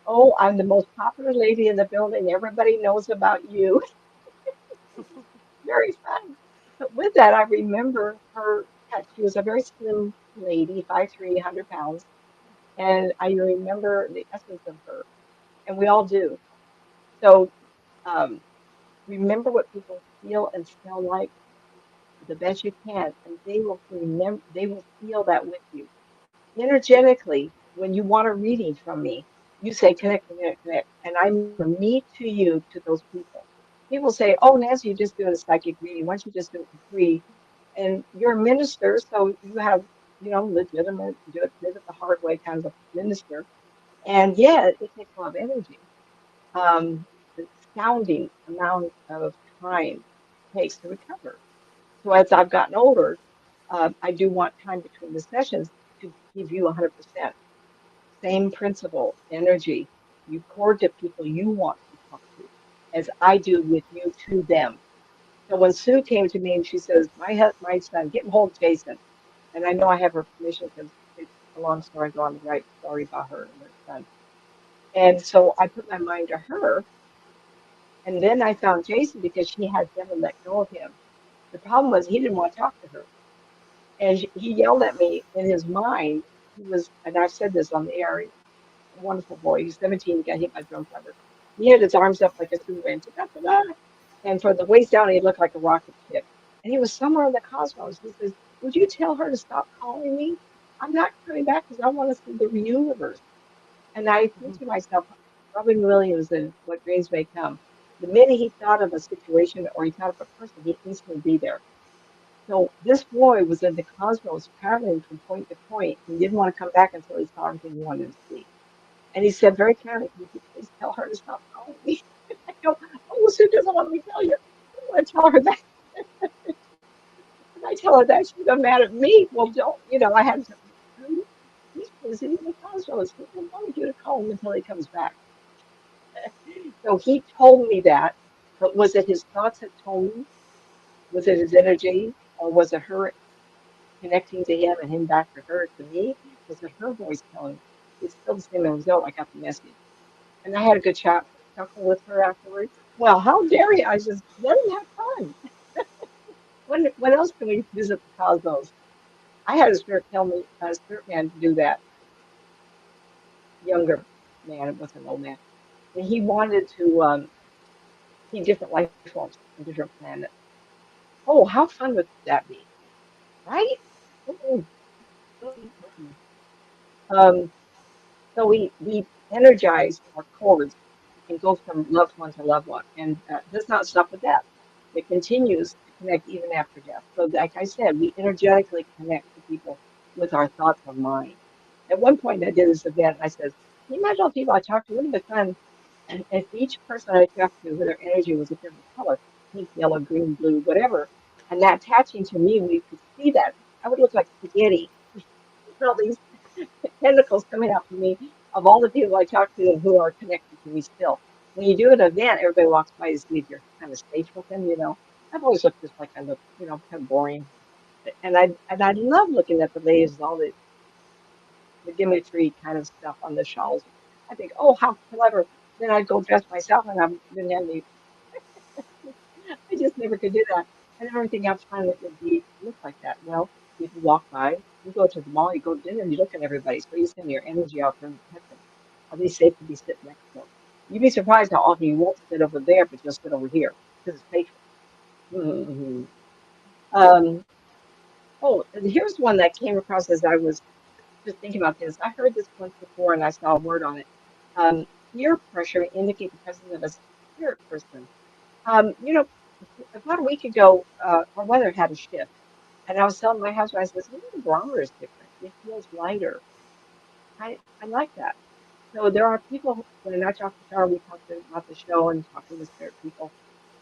oh, I'm the most popular lady in the building. Everybody knows about you. Very fun. But with that, I remember her. She was a very slim lady, 5'3", 100 pounds. And I remember the essence of her. And we all do. So um, remember what people feel and smell like the best you can, and they will remember. They will feel that with you energetically. When you want a reading from me, you say connect, connect, connect, and I mirror me to you to those people. People say, "Oh, Nancy, you just doing a psychic reading. Why don't you just do it for free?" And you're a minister, so you have legitimate, do it the hard way kind of a minister. And yeah, it takes a lot of energy. The astounding amount of time it takes to recover. So as I've gotten older, I do want time between the sessions to give you 100%. Same principle, energy. You pour to people you want to talk to, as I do with you to them. So when Sue came to me and she says, my son, get hold of Jason. And I know I have her permission because it's a long story. I go on to write a story about her and her son. And so I put my mind to her. And then I found Jason because she had never let go of him. The problem was he didn't want to talk to her. And he yelled at me in his mind. He was, and I've said this on the air, a wonderful boy. He's 17, got hit by a drunk driver. He had his arms up like a Superman. Ta-da-ta-da. And for the waist down, he looked like a rocket ship. And he was somewhere in the cosmos. He says, would you tell her to stop calling me? I'm not coming back because I want to see the universe. And I think Mhm. to myself, Robin Williams and What Dreams May Come, the minute he thought of a situation or he thought of a person, he'd instantly be there. So this boy was in the cosmos traveling from point to point. He didn't want to come back until he saw everything he wanted to see. And he said very kindly, can you please tell her to stop calling me? I go, oh, well, Sue doesn't want me to tell you. I don't want to tell her that. And I tell her that, she's mad at me. Well, don't, I had to, he's busy in the cosmos. He doesn't want you to call him until he comes back. So he told me that, but was it his thoughts that told me? Was it his energy? Or was it her connecting to him and him back to her to me? Was it her voice telling me? It's still the same result. I got the message. And I had a good chuckle with her afterwards. Well, how dare you? I just let him have fun. When else can we visit the cosmos? I had a spirit tell me, a spirit man to do that, younger man, it wasn't an old man. And he wanted to see different life forms on different planets. Oh, how fun would that be? Right? Mm-mm, mm-mm. Um, so we energize our cords and go from loved one to loved one, and does not stop with death. It continues to connect even after death. So, like I said, we energetically connect to people with our thoughts of mind. At one point, I did this event. I said, "Can you imagine all the people I talked to? Wouldn't it be fun if each person I talked to, their energy was a different color, pink, yellow, green, blue, whatever, and that attaching to me, we could see that. I would look like spaghetti." All these tentacles coming out from me of all the people I talk to and who are connected to me still. When you do an event, everybody walks by to see if you're kind of safe with them. I've always looked just like I look, kind of boring. And I love looking at the ladies, all the gimmickry kind of stuff on the shawls. I think, oh, how clever. Then I'd go dress myself and I didn't have any, I just never could do that. I never think I'd find it would be look like that. Well, people walk by, you go to the mall, you go to dinner, and you look at everybody. So you send your energy out there and protect them. Are they safe to be sitting next to them? You'd be surprised how often you won't sit over there, but you'll sit over here because it's safer. Mm-hmm. Um, oh, and here's one that came across as I was just thinking about this. I heard this once before and I saw a word on it. Um, Peer pressure indicate the presence of a spirit person. You know, about a week ago, our weather had a shift. And I was telling my husband, I says, the barometer is different. It feels lighter. I like that. So there are people, when I talk to Sarah, we talk about the show and talking with spirit people.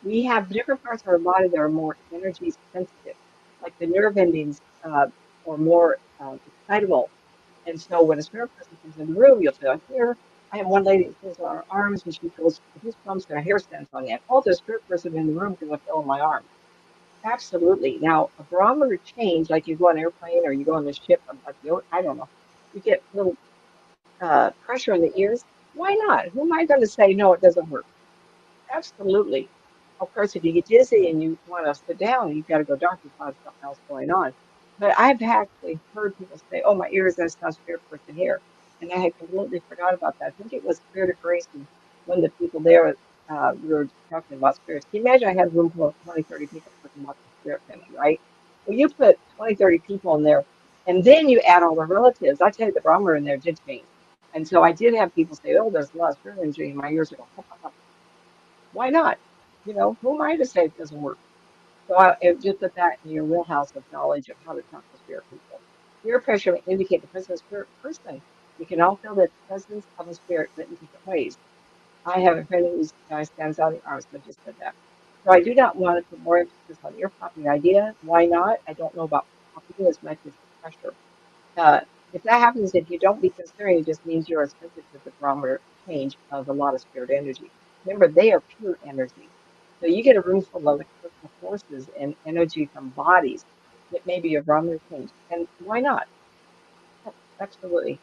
We have different parts of our body that are more energy sensitive, like the nerve endings are more excitable. And so when a spirit person comes in the room, you'll feel here. I have one lady that feels on her arms and she feels goosebumps and her hair stands on end. Oh, there's a spirit person in the room because I feel in my arm. Absolutely. Now, a barometer change, like you go on an airplane or you go on a ship, I don't know, you get a little pressure in the ears. Why not? Who am I going to say, no, it doesn't work? Absolutely. Of course, if you get dizzy and you want to sit down, you've got to go doctor find something else going on. But I've actually heard people say, "Oh, my ears, that's not spirit person here," and I had completely forgot about that. I think it was Spirit of Grace, and one of the people there, we were talking about spirits. Can you imagine I had a room full of 20, 30 people talking about the spirit family, right? Well, you put 20, 30 people in there, and then you add all the relatives. I tell you, the barometer in there did change. And so I did have people say, "Oh, there's a lot of spirit energy in my ears." I go, why not? Who am I to say it doesn't work? So just put that in your wheelhouse of knowledge of how to talk to spirit people. Peer pressure may indicate the presence of a spirit person. You can all feel the presence of a spirit, but in different ways. I have a friend who stands out in arms, so I just said that. So I do not want to put more emphasis on ear-popping idea. Why not? I don't know about popping as much as the pressure. Uh, if that happens, if you don't be concerned, it just means you're sensitive to the barometer change of a lot of spirit energy. Remember, they are pure energy. So you get a room full of electrical forces and energy from bodies. It may be a barometer change. And why not? Absolutely.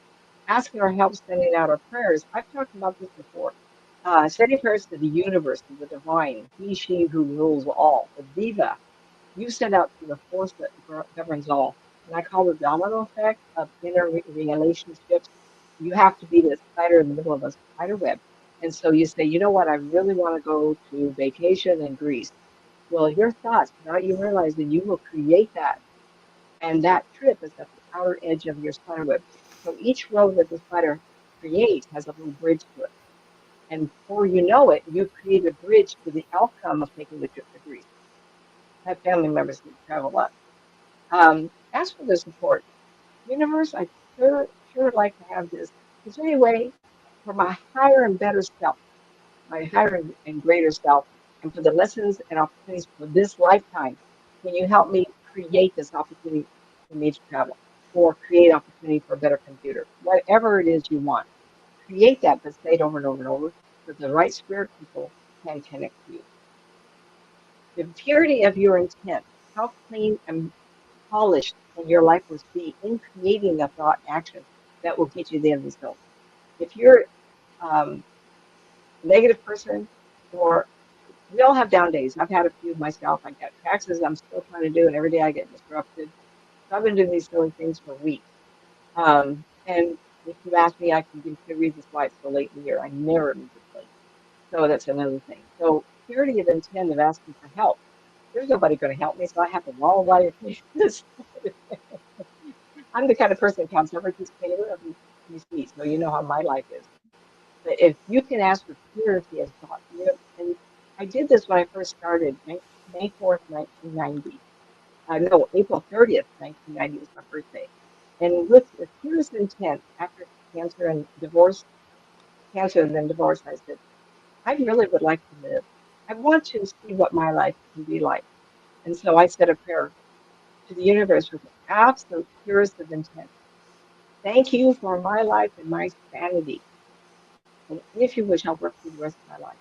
Asking our help, sending out our prayers. I've talked about this before. Sending prayers to the universe, to the divine, he, she who rules all, the diva. You send out to the force that governs all. And I call the domino effect of inner relationships. You have to be the spider in the middle of a spider web. And so you say, you know what, I really want to go to vacation in Greece. Well, your thoughts, without you realizing, you will create that. And that trip is at the outer edge of your spider web. So each road that the spider creates has a little bridge to it. And before you know it, you create a bridge to the outcome of taking the trip to Greece. I have family members that travel a lot. Ask for the support. Universe, I sure would like to have this. Is there any way for my higher and better self, my higher and greater self, and for the lessons and opportunities for this lifetime, can you help me create this opportunity for me to travel or create opportunity for a better computer? Whatever it is you want, create that, but say it over and over and over so the right spirit people can connect to you. The purity of your intent, how clean and polished can your life must be in creating the thought action that will get you the end result. If you're um, a negative person, or we all have down days. I've had a few myself. I got taxes I'm still trying to do, and every day I get disrupted. So I've been doing these silly things for weeks. And if you ask me, I can give 2 reasons why it's so late in the year. I never leave it late. So that's another thing. So purity of intent of asking for help. There's nobody going to help me, so I have to wall wire this. I'm the kind of person that counts every piece of paper, every receipt, so you know how my life is. But if you can ask for purity as thought, and I did this when I first started, May 4th, 1990. No, April 30th, 1990 was my birthday. And with the purest intent, after cancer and divorce, cancer and then divorce, I said, I really would like to live. I want to see what my life can be like. And so I said a prayer to the universe with the absolute purest of intent. Thank you for my life and my sanity. And if you wish, I'll work through the rest of my life.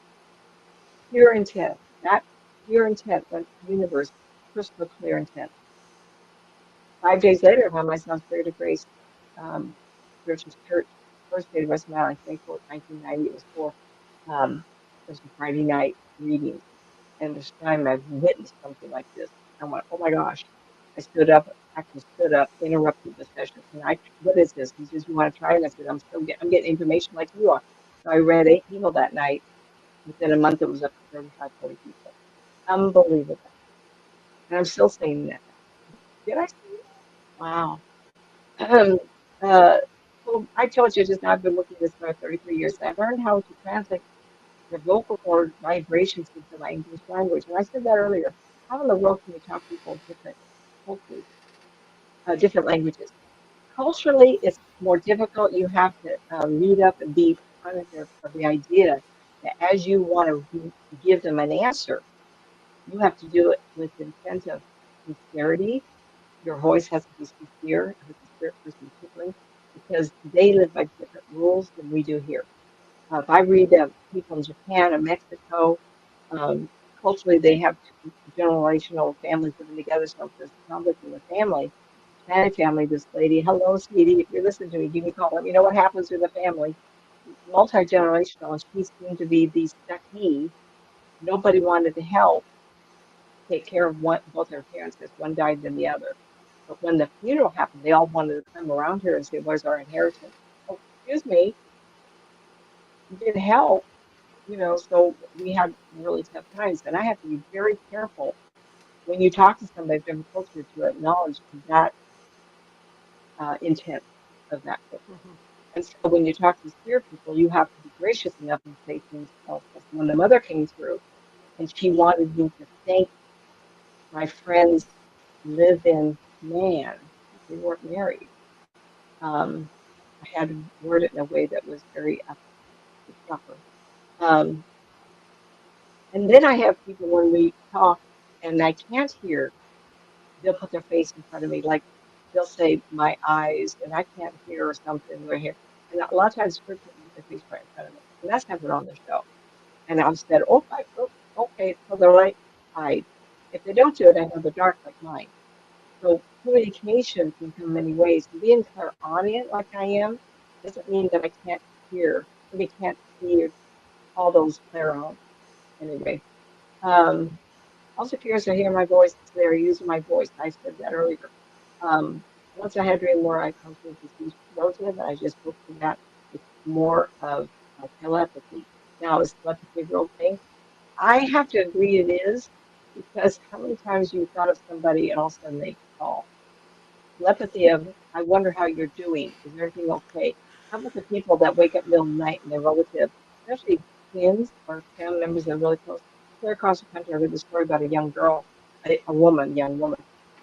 Pure intent. That pure intent went to the universe, crystal clear intent. 5 days later, I found myself Spirit of Grace, Church's Church, first day of the rest of my life, May 4th, 1990. It was it was a Friday night reading. And this time I've witnessed something like this. I went, oh my gosh. I stood up, actually stood up, interrupted the session. And what is this? He says, you want to try it? I said, I'm getting information like you are. So I read 8 people that night. Within a month, it was up to 35, 40 people. Unbelievable. And I'm still saying that now. Did I say that? Wow. Um, uh, well, I told you just now, I've been working this for 33 years. I learned how to translate the vocal cord vibrations into my English language. And I said that earlier. How in the world can you talk to people of different cultures, different languages? Culturally, it's more difficult. You have to read up and be cognizant of the idea that as you want to give them an answer, you have to do it with the intent of sincerity. Your voice has to be sincere with the spirit person particularly, because they live by different rules than we do here. If I read people in Japan and Mexico, um, culturally they have generational families living together. So if there's conflict in the family, Spanish family, this lady, hello, sweetie, if you're listening to me, give me a call. Let me know what happens with the family. Multi generational, and she seemed to be the stuckee. Nobody wanted to help take care of both her parents because one died than the other. But when the funeral happened, they all wanted to come around her and say, "Where's our inheritance?" Oh, excuse me, you didn't help, So we had really tough times, and I have to be very careful when you talk to somebody of different culture to acknowledge that intent of that culture. Mhm. And so when you talk to spirit people, you have to be gracious enough and say things else. When the mother came through and she wanted me to thank my friend's live-in man, they weren't married. Um, I had to word it in a way that was very proper. Um, And then I have people when we talk and I can't hear, they'll put their face in front of me, like they'll say my eyes, and I can't hear or something. They're here, and a lot of times spirit people put their face right in front of me, and that's happened on the show. And I've said, oh, okay, so they're like eyed. If they don't do it, I know they're dark like mine. So communication can come many ways. And being clairaudient like I am doesn't mean that I can't hear, I mean, can't see all those clairaudience. Anyway, um, also curious to hear my voice. They're using my voice. I said that earlier. Once I had dream where I come to a deceased relative, and I just spoke to that. It's more of telepathy. Now, is telepathy a real thing? I have to agree it is, because how many times you thought of somebody and all of a sudden they call? Telepathy of, I wonder how you're doing. Is everything okay? How about the people that wake up middle of the night and their relative, especially twins or family members that are really close? Clear across the country, I read the story about a young girl, a woman, young woman,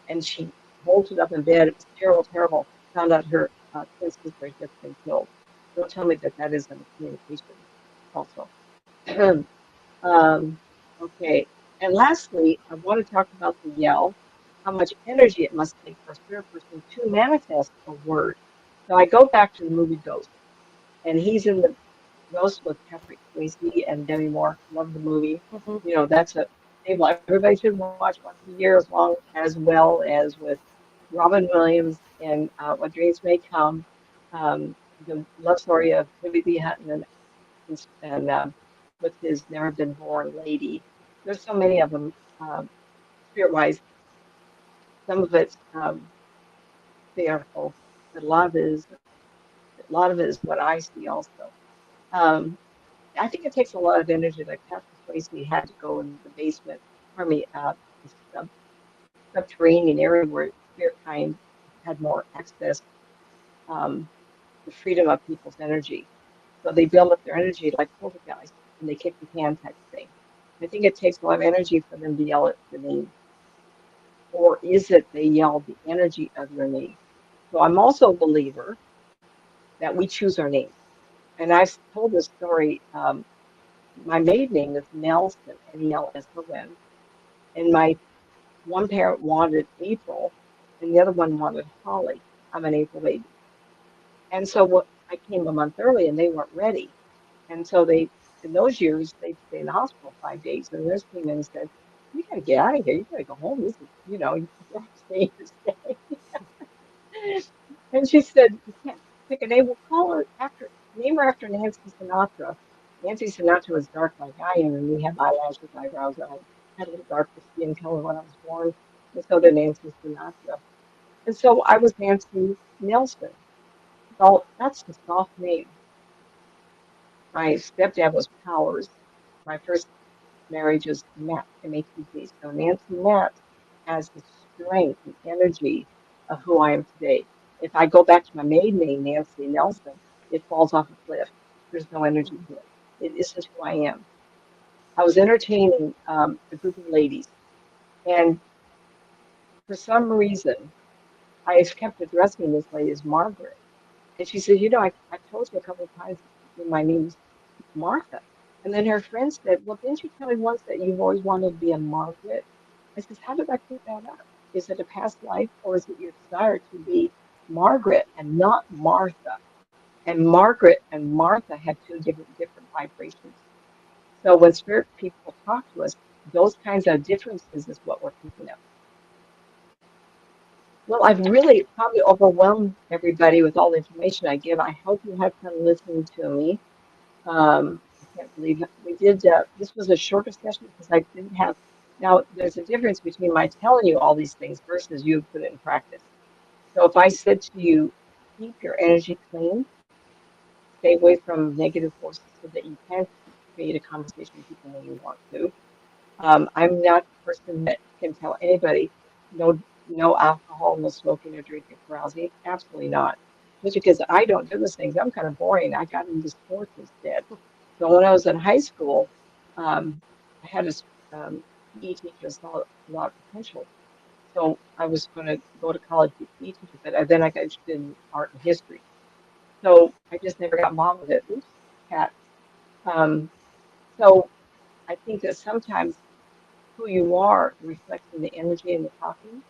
and she bolted up in bed. It was terrible, terrible. Found out her twin sister had just been killed. Don't tell me that that isn't a communication also. Um, okay. And lastly, I want to talk about the yell, how much energy it must take for a spirit person to manifest a word. So I go back to the movie Ghost, and he's in the Ghost with Patrick Swayze and Demi Moore. Love the movie. Hmm. You know, that's a stable. Everybody should watch once a year, as well as with Robin Williams and What Dreams May Come, the love story of Timothy Hutton and with his Never Been Born lady. There's so many of them, spirit wise. Some of it's theatrical, but a lot of it is what I see also. Um, I think it takes a lot of energy. Like Patrick Swayze had to go in the basement, pardon me, the subterranean area where spirit kind had more access, um, the freedom of people's energy. So they build up their energy like poltergeist and they kick the can type of thing. I think it takes a lot of energy for them to yell at the name, or is it they yell the energy of your name? So I'm also a believer that we choose our names. And I've told this story. My maiden name is Nelson, Nelson, and my one parent wanted April, and the other one wanted Holly. I'm an April baby, and so what? I came a month early, and they weren't ready, and so they. In those years, they'd stay in the hospital 5 days. And the nurse came in and said, "You got to get out of here. You got to go home. This is, you're staying to stay." And she said, "You can't pick a name. We'll call her after, name her after Nancy Sinatra." Nancy Sinatra was dark like I am, and we have eyelashes, eyebrows. I had a little darker skin color when I was born, and so did Nancy Sinatra. And so I was Nancy Nelson. Well, that's the soft name. My stepdad was Powers. My first marriage is Matz, M-A-T-Z. So Nancy Matz has the strength and energy of who I am today. If I go back to my maiden name, Nancy Nelson, it falls off a cliff. There's no energy to it. It isn't who I am. I was entertaining a group of ladies, and for some reason, I kept addressing this lady as Margaret. And she said, I've told you a couple of times my name's Martha. And then her friend said, well, didn't you tell me once that you've always wanted to be a Margaret? I says, how did I pick that up? Is it a past life or is it your desire to be Margaret and not Martha? And Margaret and Martha have two different vibrations. So when spirit people talk to us, those kinds of differences is what we're picking up. Well, I've really probably overwhelmed everybody with all the information I give. I hope you had fun listening to me. I can't believe it. We did, this was a shorter session because I didn't have, now there's a difference between my telling you all these things versus you put it in practice. So if I said to you, keep your energy clean, stay away from negative forces so that you can create a conversation with people when you want to. I'm not the person that can tell anybody no, no alcohol, no smoking or drinking, carousing. Absolutely not. Just because I don't do those things, I'm kind of boring. I got into sports instead. So when I was in high school, I had a PE teacher that saw a lot of potential. So I was going to go to college to be a PE teacher, but then I got interested in art and history. So I just never got involved with it. Oops, cat. Um, so I think that sometimes who you are reflects in the energy and the talking.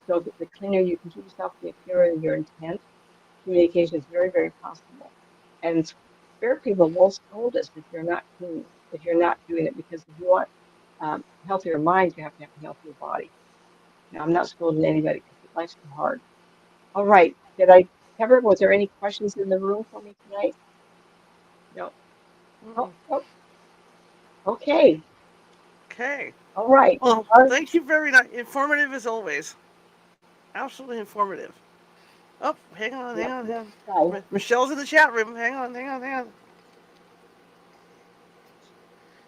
So the cleaner you can keep yourself, the clearer your intent. Communication is very, very possible. And spirit people will scold us if you're not clean, if you're not doing it, because if you want a healthier mind, you have to have a healthier body. Now, I'm not scolding anybody because life's too hard. All right. Did I cover? Was there any questions in the room for me tonight? No. Oh, Mm-mm. oh, okay. Okay. All right. Well, thank you very much. Informative as always. Absolutely informative. Oh, hang on, hang Yep. on, hang Bye. on. Michelle's in the chat room. Hang on, hang on, hang on.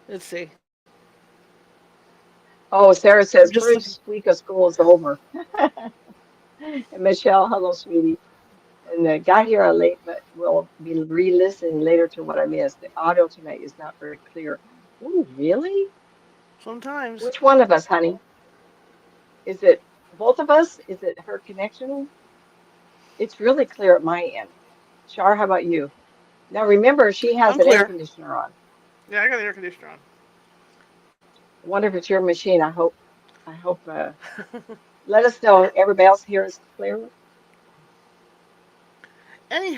Let's see. Oh, Sarah I'm says just looking. first week of school is over. And Michelle, hello, sweetie. And got here late, but will be re-listening later to what I missed. The audio tonight is not very clear. Oh, really? Sometimes. Which one of us, honey? Is it both of us? Is it her connection? It's really clear at my end. Shar, how about you? Now remember, she has I'm an air clear. conditioner on. Yeah, I got the air conditioner I wonder if it's your machine. I hope, on. let us know. Everybody else here is clear.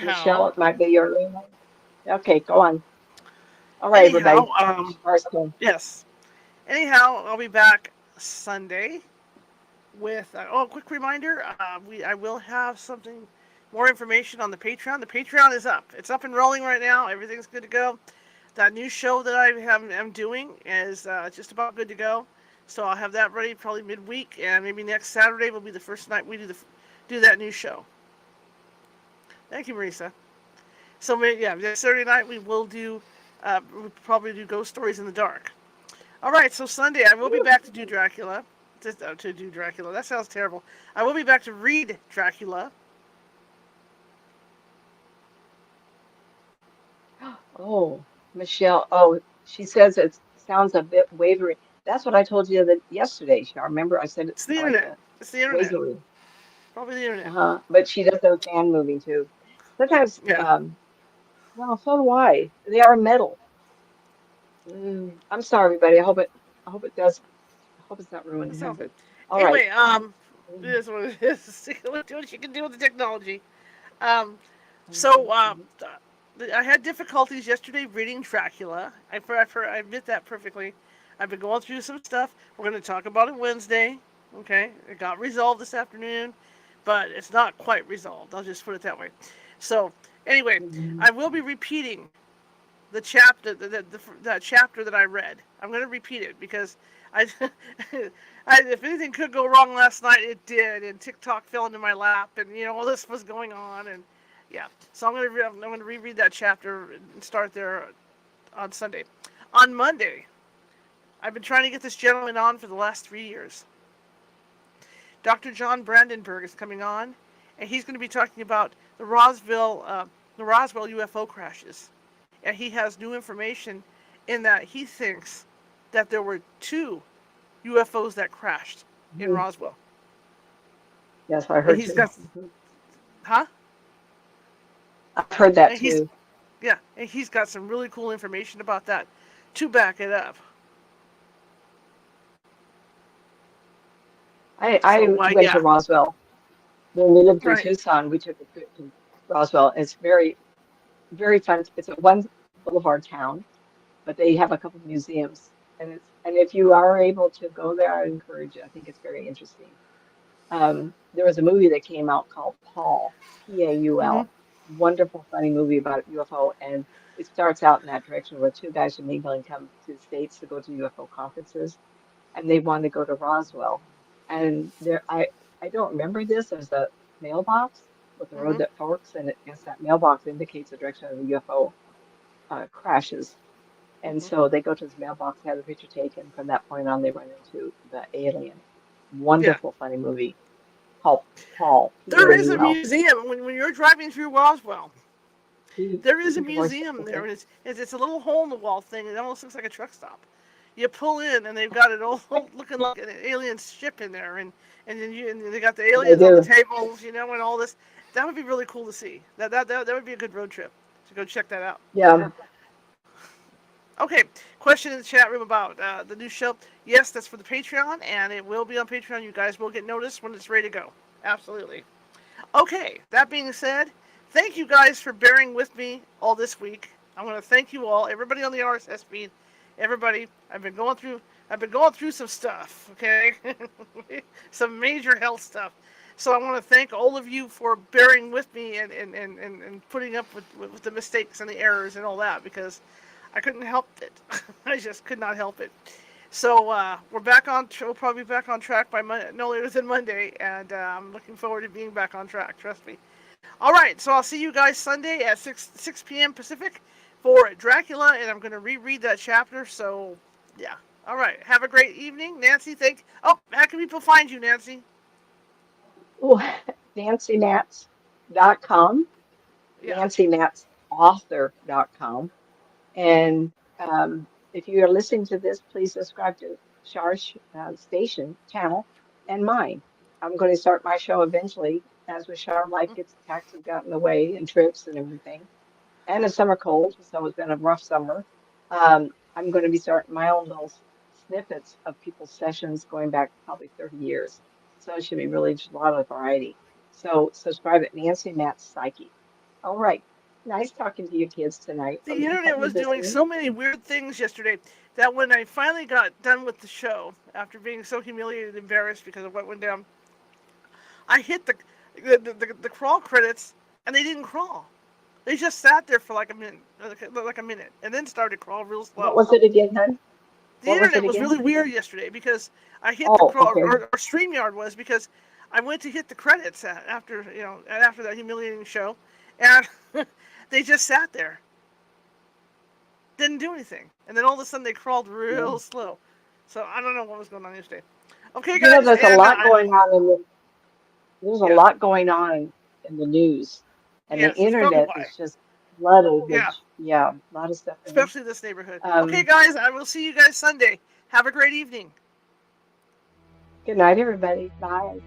Michelle, anyhow, it might be your lead. Okay, go on. All right, anyhow, everybody. Shar's turn. yes. Anyhow, I'll be back Sunday with. Oh, a quick reminder. I will have something more information on the Patreon. The Patreon is up. It's up and rolling right now. Everything's good to go. That new show that am doing is just about good to go. So I'll have that ready probably midweek, and maybe next Saturday will be the first night we do that new show. Thank you, Marisa. So yeah, next Saturday night we will do. We'll probably do Ghost Stories in the Dark. All right, so Sunday I will be back to do Dracula. To do Dracula. That sounds terrible. I will be back to read Dracula. Oh, Michelle. Oh, she says it sounds a bit wavery. That's what I told you yesterday, Shar. Remember, I said It's it's the like internet. a It's the internet. wavery. Probably the internet. Uh-huh. But she does those hand moving too. Sometimes, Yeah. well, so do I. They are metal. I'm sorry, everybody. I hope it does. I hope it's not ruining him. So But all right. anyway, it is what it is. Do what you can do with the technology. Um, so I had difficulties yesterday reading Dracula. I admit that perfectly. I've been going through some stuff. We're going to talk about it Wednesday. Okay, it got resolved this afternoon, but it's not quite resolved. I'll just put it that way. So anyway, I will be repeating the chapter that chapter that I read. I'm going to repeat it because I, if anything could go wrong last night, it did, and TikTok fell into my lap, and all this was going on, and yeah. So I'm going to reread that chapter and start there on Sunday. On Monday, I've been trying to get this gentleman on for the last 3 years. Dr. John Brandenburg is coming on, and he's going to be talking about the Roswell UFO crashes, and he has new information in that he thinks that there were two UFOs that crashed in Mhm. Roswell, Yes, I and heard he's too. got huh, I've heard that and he's too. yeah, and he's got some really cool information about that to back it up. I So went to yeah, Roswell when we lived in right. Tucson. We took a trip to Roswell. It's very, very fun. It's a one boulevard town, but they have a couple of museums, and if you are able to go there, I encourage you. I think it's very interesting. There was a movie that came out called Paul, Mm-hmm. Paul. Wonderful, funny movie about UFO, and it starts out in that direction where two guys from England come to the States to go to UFO conferences, and they want to go to Roswell. And I don't remember this. There's a mailbox with a road Mm-hmm. that forks, and it, yes, that mailbox indicates the direction of the UFO crashes. And Mm-hmm. so they go to this mailbox, have the picture taken. From that point on, they run into the alien. Yeah. Wonderful, funny movie called Paul, There is a Paul. museum when you're driving through Roswell. There is a Keep your voice down, museum there, okay? and it's a little hole in the wall thing. It almost looks like a truck stop. You pull in, and they've got it all looking like an alien ship in there, and and they got the They aliens on the do. tables, and all this. That would be really cool to see. That would be a good road trip to go check that out. Yeah. Okay, question in the chat room about the new show. Yes, that's for the Patreon, and it will be on Patreon. You guys will get notice when it's ready to go. Absolutely. Okay, that being said, thank you guys for bearing with me all this week. I want to thank you all, everybody on the RSS feed, everybody. I've been going through some stuff, okay? Some major health stuff. So I want to thank all of you for bearing with me and putting up with the mistakes and the errors and all that, because I couldn't help it. I just could not help it. So we're back on. We'll probably be back on track by no later than Monday, and I'm looking forward to being back on track. Trust me. All right, so I'll see you guys Sunday at 6 p.m. Pacific for Dracula, and I'm going to reread that chapter. So yeah. All right. Have a great evening, Nancy. Oh, how can people find you, Nancy? Ooh, nancymatzpsychic.com, Yeah. nancymatzauthor.com. And if you are listening to this, please subscribe to Char's station channel and mine. I'm going to start my show eventually. As with Char, life gets taxes got in the way and trips and everything. And a summer cold, so it's been a rough summer. I'm going to be starting my own little snippets of people's sessions going back probably 30 years. So it should be really just a lot of variety. So subscribe at Nancy Matt's Psyche. All right. Nice talking to you kids tonight. The Hope you have internet you was doing listening. so many weird things yesterday that when I finally got done with the show, after being so humiliated and embarrassed because of what went down, I hit the crawl credits, and they didn't crawl. They just sat there for like a minute, and then started to crawl real What slow. was it again, hon? The What was it internet was again? really weird yesterday because I hit the Oh, crawl, okay. or StreamYard was, because I went to hit the credits after that humiliating show, and they just sat there, didn't do anything, and then all of a sudden they crawled Yeah. real slow. So I don't know what was going on yesterday. Okay, You know, guys, there's a and lot going on there's a yeah, lot going on in the news, and the yes, that's probably internet why. is just flooded with, Yeah, yeah, a lot of stuff in especially this neighborhood. it. Okay, guys, I will see you guys Sunday. Have a great evening. Good night, everybody. Bye.